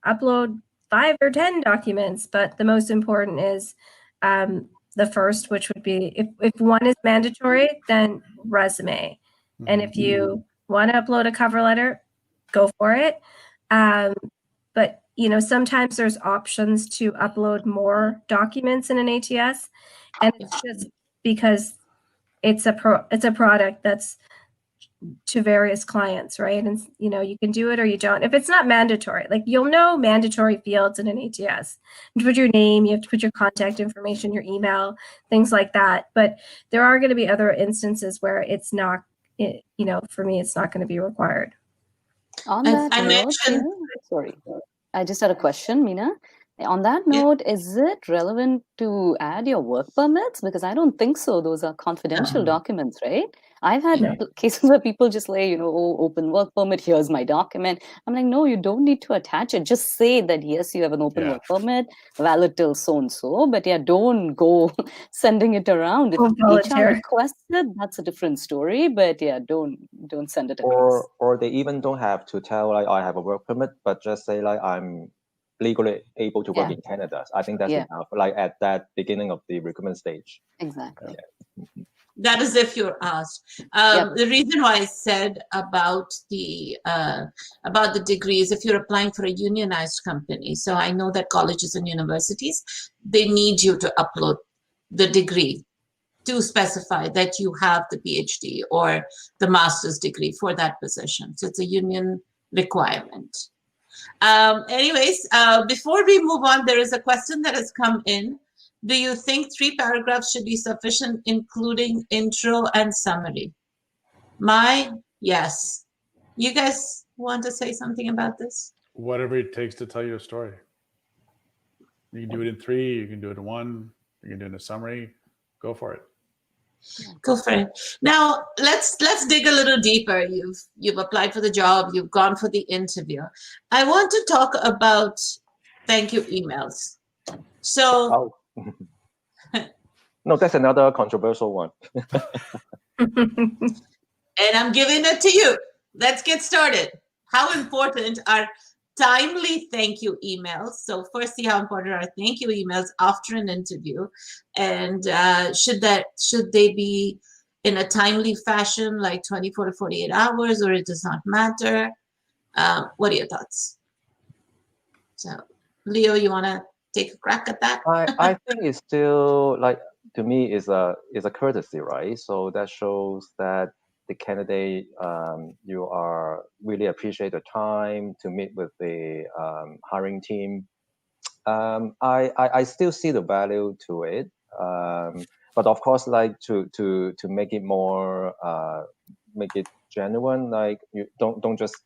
upload 5 or 10 documents, but the most important is the first, which would be if one is mandatory, then resume, and if you want to upload a cover letter, go for it. But sometimes there's options to upload more documents in an ATS, and it's just because it's a product that's to various clients, right? And you can do it or you don't. If it's not mandatory, like you'll know mandatory fields in an ATS. You put your name, you have to put your contact information, your email, things like that. But there are going to be other instances where it's not, for me, it's not going to be required. On that note, sorry, I just had a question, Meena. On that note, is it relevant to add your work permits? Because I don't think so. Those are confidential documents, right? I've had cases where people just open work permit, here's my document. I'm like, no, you don't need to attach it. Just say that, yes, you have an open work permit, valid till so-and-so. But don't go sending it around. If HR requests it, that's a different story. But don't send it across. Or they even don't have to tell, I have a work permit, but just say, I'm legally able to work in Canada. I think that's enough, at that beginning of the recruitment stage. Exactly. That is if you're asked. The reason why I said about the degrees, if you're applying for a unionized company, so I know that colleges and universities, they need you to upload the degree to specify that you have the PhD or the master's degree for that position. So it's a union requirement. Anyways, before we move on, there is a question that has come in. Do you think 3 paragraphs should be sufficient, including intro and summary? Yes. You guys want to say something about this? Whatever it takes to tell your story. You can do it in 3, you can do it in 1, you can do it in a summary. Go for it. Go for it. Now let's dig a little deeper. You've applied for the job, you've gone for the interview. I want to talk about thank you emails. So no, that's another controversial one. And I'm giving it to you. Let's get started. How important are timely thank you emails? So firstly, how important are thank you emails after an interview? And should they be in a timely fashion, like 24 to 48 hours, or it does not matter? What are your thoughts? So Leo, you want to take a crack at that? I think it's still, to me, is a courtesy, right? So that shows that the candidate, you are really appreciate the time to meet with the hiring team. I still see the value to it, but of course, to make it more, make it genuine. You don't just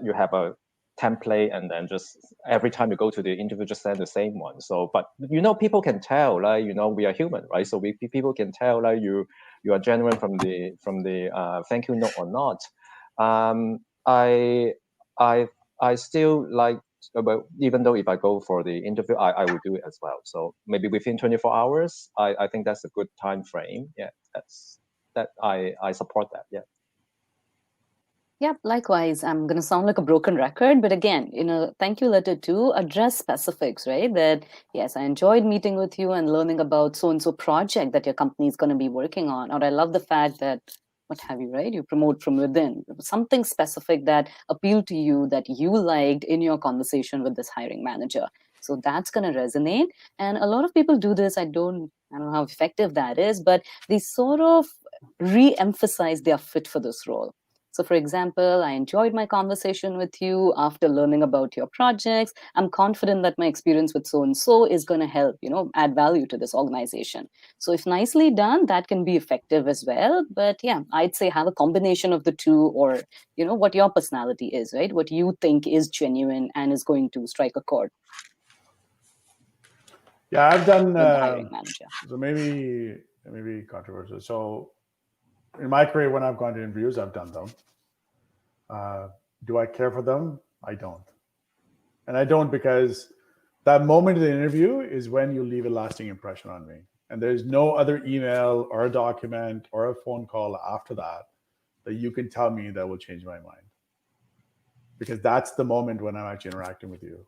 you have a template and then just every time you go to the interview just send the same one. So but people can tell, we are human, right? So people can tell you are genuine from the thank you note or not. I still like, even though if I go for the interview, I will do it as well. So maybe within 24 hours, I think that's a good time frame. Yeah, I support that. Yeah. Yeah, likewise. I'm going to sound like a broken record, but again, thank you letter too, address specifics, right? That, yes, I enjoyed meeting with you and learning about so-and-so project that your company is going to be working on. Or I love the fact that, what have you, right? You promote from within. Something specific that appealed to you, that you liked in your conversation with this hiring manager. So that's going to resonate. And a lot of people do this. I don't know how effective that is, but they sort of re-emphasize their fit for this role. So for example, I enjoyed my conversation with you after learning about your projects. I'm confident that my experience with so-and-so is going to help, add value to this organization. So if nicely done, that can be effective as well. But yeah, I'd say have a combination of the two, or, what your personality is, right? What you think is genuine and is going to strike a chord. Yeah, I've done, with the hiring manager. So maybe controversial. So in my career, when I've gone to interviews, I've done them. Do I care for them? I don't. And I don't because that moment of the interview is when you leave a lasting impression on me. And there's no other email or a document or a phone call after that you can tell me that will change my mind. Because that's the moment when I'm actually interacting with you.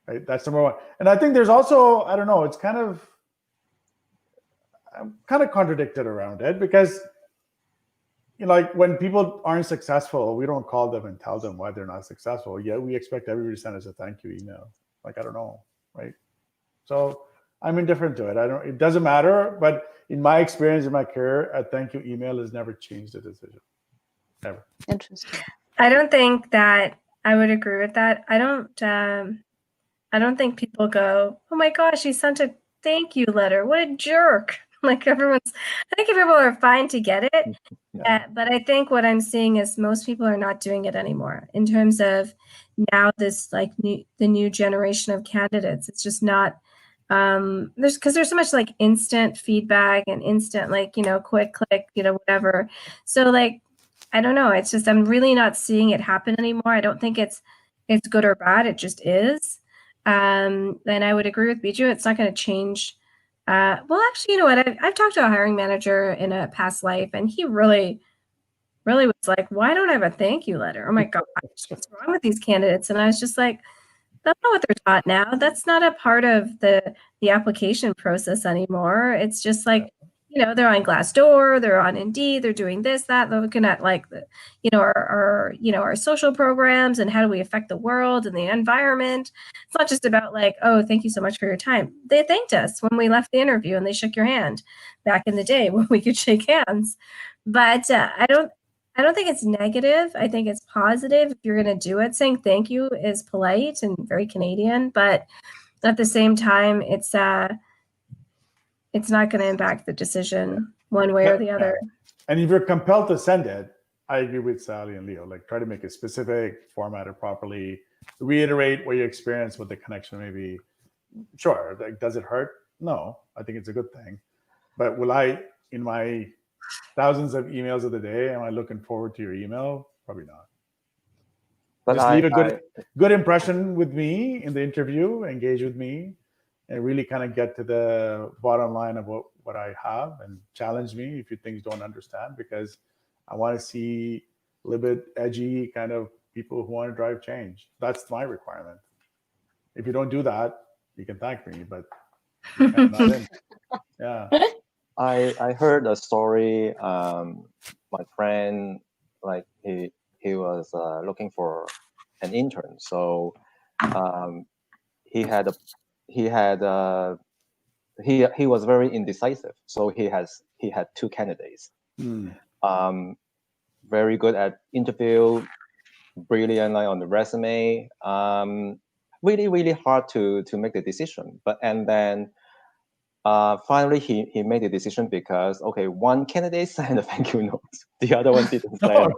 Right? That's number one. And I think there's also, I don't know, I'm kind of contradicted around it because, like when people aren't successful, we don't call them and tell them why they're not successful. Yet we expect everybody to send us a thank you email. Like, I don't know, right? So I'm indifferent to it. It doesn't matter. But in my experience, in my career, a thank you email has never changed the decision. Ever. Interesting. I don't think that I would agree with that. I don't think people go, oh my gosh, he sent a thank you letter. What a jerk. I think people are fine to get it. Yeah. But I think what I'm seeing is most people are not doing it anymore in terms of now this the new generation of candidates. It's just not, there's so much instant feedback and instant, quick click, whatever. So I don't know. It's just, I'm really not seeing it happen anymore. I don't think it's good or bad. It just is. And I would agree with Biju. It's not going to change. Well, actually, you know what? I've talked to a hiring manager in a past life, and he really, really was like, why don't I have a thank you letter? Oh my gosh, what's wrong with these candidates? And I was just like, that's not what they're taught now. That's not a part of the application process anymore. It's just they're on Glassdoor, they're on Indeed, they're doing this, that, they're looking at our social programs and how do we affect the world and the environment. It's not just about oh, thank you so much for your time. They thanked us when we left the interview and they shook your hand back in the day when we could shake hands. But I don't think it's negative. I think it's positive if you're going to do it. Saying thank you is polite and very Canadian, but at the same time, it's not going to impact the decision one way or the other. And if you're compelled to send it, I agree with Sayali and Leo. Try to make it specific, format it properly, reiterate what your experience with the connection may be. Sure, does it hurt? No, I think it's a good thing. But will I, in my thousands of emails of the day, am I looking forward to your email? Probably not. But just leave a good impression with me in the interview, engage with me, and really kind of get to the bottom line of what I have and challenge me if you things don't understand, because I want to see a little bit edgy kind of people who want to drive change. That's my requirement. If you don't do that, you can thank me, but you're kind of not in. Yeah. I heard a story. My friend, he was looking for an intern, so he was very indecisive. So he had two candidates. Very good at interview, brilliant on the resume. Really, really hard to make the decision. And then finally he made the decision because one candidate sent a thank you note, the other one didn't send.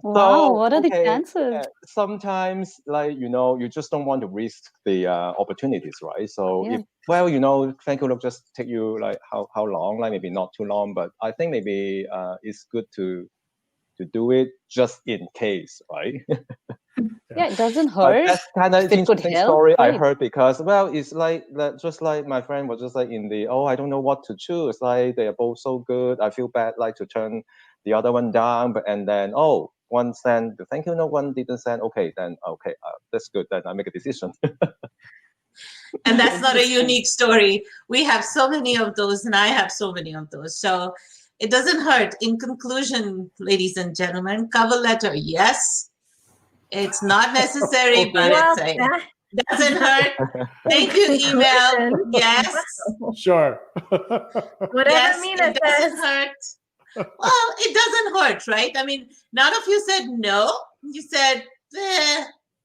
Wow, what are the chances? Sometimes you just don't want to risk the opportunities, right? So Yeah. thank you note just take you how long, maybe not too long, but I think maybe it's good to do it just in case, right? Yeah, it doesn't hurt. That's kind of an interesting story I heard because, it's just like my friend was just in the, I don't know what to choose. They are both so good. I feel bad to turn the other one down. And then, one sent the thank you note, one didn't send. Okay, that's good. Then I make a decision. And that's not a unique story. We have so many of those, and I have so many of those. So it doesn't hurt. In conclusion, ladies and gentlemen, cover letter, yes. It's not necessary, but it doesn't hurt. Thank you, email. Yes. Sure. Whatever Meena it doesn't hurt. Well, it doesn't hurt, right? I mean, none of you said no. You said,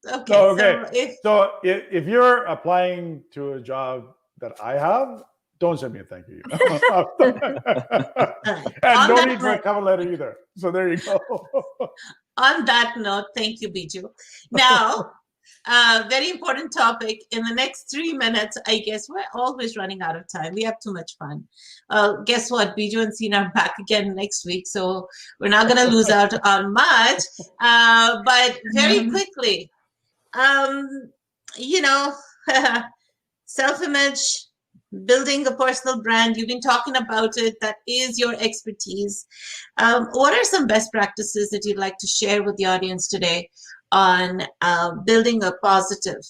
okay. No, okay. So if you're applying to a job that I have, don't send me a thank you. And no need for a cover letter either. So there you go. On that note, thank you, Biju. Now, very important topic. In the next 3 minutes, I guess we're always running out of time. We have too much fun. Guess what? Biju and Seena are back again next week, so we're not going to lose out on much. But very quickly, self-image, building a personal brand. You've been talking about it. That is your expertise. What are some best practices that you'd like to share with the audience today on building a positive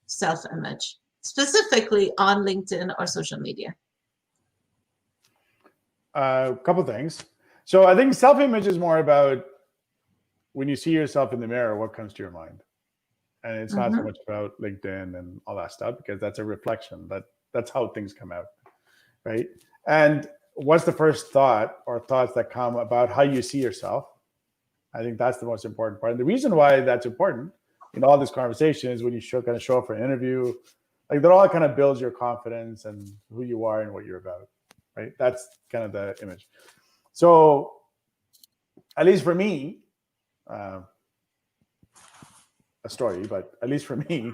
self-image, specifically on LinkedIn or social media? A couple things. So I think self-image is more about when you see yourself in the mirror, what comes to your mind? And it's not so much about LinkedIn and all that stuff, because that's a reflection. That's how things come out, right? And what's the first thought or thoughts that come about how you see yourself? I think that's the most important part. And the reason why that's important in all this conversation is when you kind of show up for an interview, like that all kind of builds your confidence and who you are and what you're about, right? That's kind of the image. So at least for me, a story, but at least for me,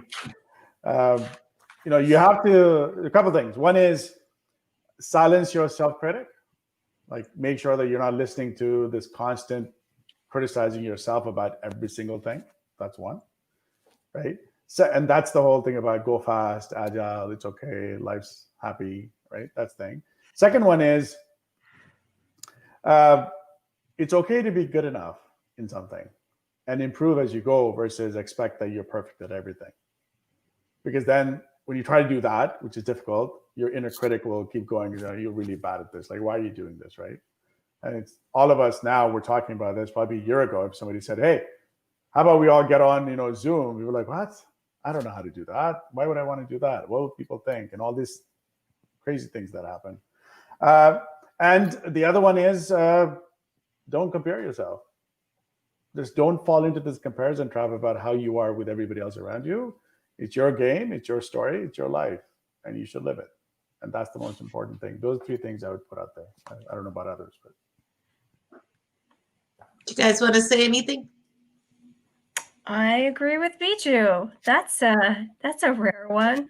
you have to, a couple of things. One is silence your self-critic, like make sure that you're not listening to this constant criticizing yourself about every single thing. That's one, right? So, and that's the whole thing about go fast, agile, it's okay, life's happy, right? That's the thing. Second one is it's okay to be good enough in something and improve as you go versus expect that you're perfect at everything. Because then when you try to do that, which is difficult, your inner critic will keep going, you're really bad at this. Like, why are you doing this, right? And it's all of us now, we're talking about this probably a year ago. If somebody said, hey, how about we all get on, Zoom? We were like, what? I don't know how to do that. Why would I want to do that? What would people think? And all these crazy things that happen. And the other one is don't compare yourself. Just don't fall into this comparison trap about how you are with everybody else around you. It's your game, it's your story, it's your life, and you should live it. And that's the most important thing. Those three things I would put out there. I don't know about others, but. Do you guys want to say anything? I agree with Biju. That's a rare one.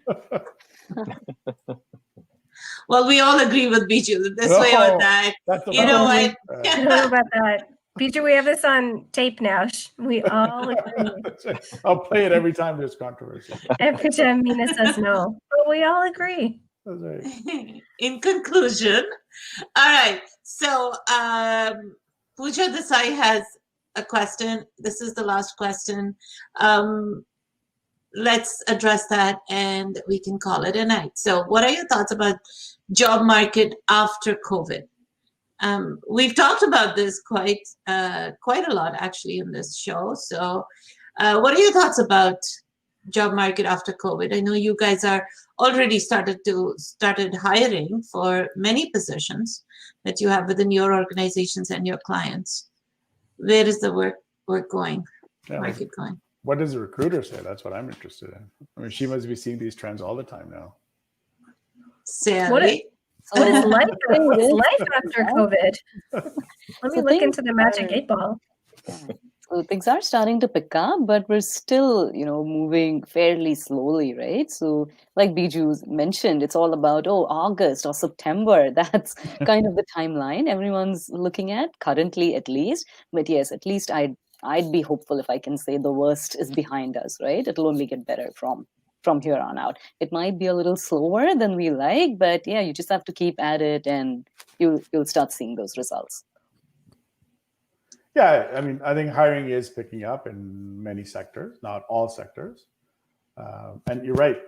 Well, we all agree with Biju this way or that. You know what? I don't know about that. Biju, we have this on tape now. We all agree. I'll play it every time there's controversy. Every time Meena says no. But we all agree. That's right. In conclusion, all right. So Pooja Desai has a question. This is the last question. Let's address that and we can call it a night. So what are your thoughts about job market after COVID? We've talked about this quite a lot actually in this show. So what are your thoughts about job market after COVID? I know you guys are already started hiring for many positions that you have within your organizations and your clients. Where is the work going, market going? What does the recruiter say? That's what I'm interested in. I mean, she must be seeing these trends all the time now. Sayali? What is life after COVID? Let me look into the magic 8 ball. So things are starting to pick up, but we're still, moving fairly slowly, right? So like Biju mentioned, it's all about, August or September. That's kind of the timeline everyone's looking at currently, at least. But yes, at least I'd be hopeful if I can say the worst is behind us, right? It'll only get better from here on out. It might be a little slower than we like, but yeah, you just have to keep at it and you'll start seeing those results. Yeah, I mean, I think hiring is picking up in many sectors, not all sectors. And you're right.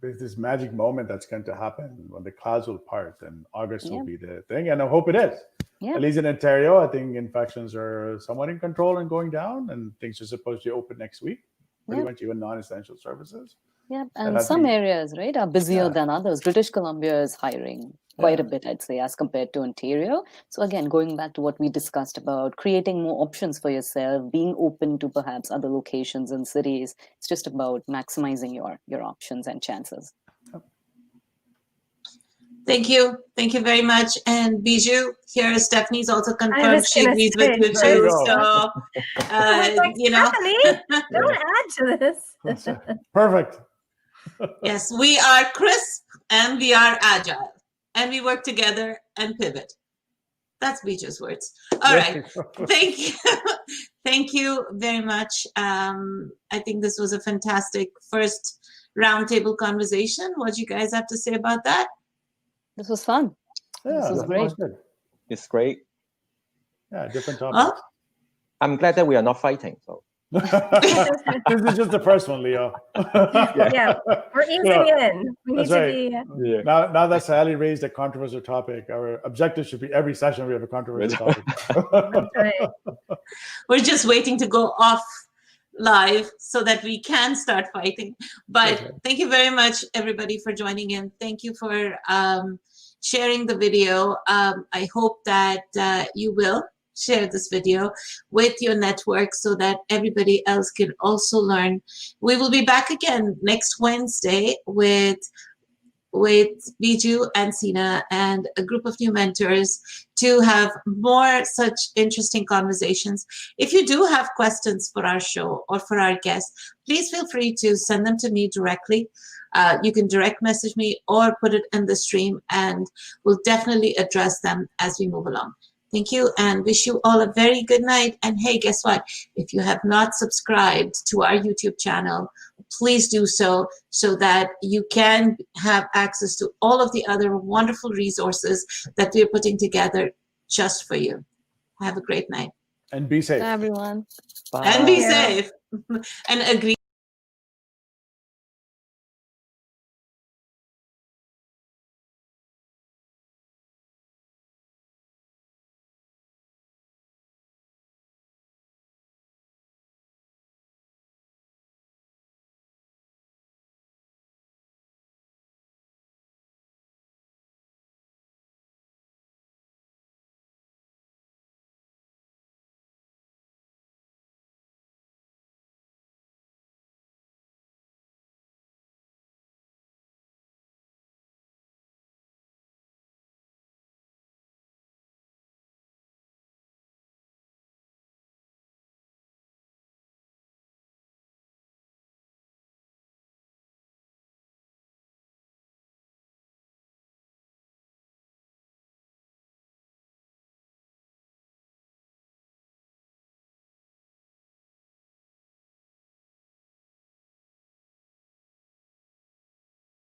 There's this magic moment that's going to happen when the clouds will part and August will be the thing. And I hope it is. Yeah. At least in Ontario, I think infections are somewhat in control and going down, and things are supposed to open next week, pretty much even non-essential services. Yeah, and some areas, right, are busier than others. British Columbia is hiring quite a bit, I'd say, as compared to Ontario. So again, going back to what we discussed about creating more options for yourself, being open to perhaps other locations and cities, it's just about maximizing your options and chances. Thank you. Thank you very much. And Biju, here Stephanie's also confirmed she agrees with you There you too. go. So, you know. Stephanie, don't add to this. Perfect. Yes, we are crisp and we are agile. And we work together and pivot. That's Biju's words. All right. Thank you. Thank you very much. I think this was a fantastic first roundtable conversation. What do you guys have to say about that? This was fun. Yeah, This was great. Good. It's great. Yeah, different topics. Well, I'm glad that we are not fighting. So This is just the first one, Leo. Yeah, we're easing in. We need That's to right. be. yeah. Now that Sayali raised a controversial topic, our objective should be every session we have a controversial topic. That's right. we're just waiting to go off live so that we can start fighting. But Okay. thank you very much, everybody, for joining in. Thank you for sharing the video. I hope that you will share this video with your network so that everybody else can also learn. We will be back again next Wednesday with Biju and Seena and a group of new mentors to have more such interesting conversations. If you do have questions for our show or for our guests, please feel free to send them to me directly. You can direct message me or put it in the stream, and we'll definitely address them as we move along. Thank you, and wish you all a very good night. And hey, guess what? If you have not subscribed to our YouTube channel, please do so that you can have access to all of the other wonderful resources that we're putting together just for you. Have a great night. And be safe. Bye, everyone. Bye. And be safe. And agree.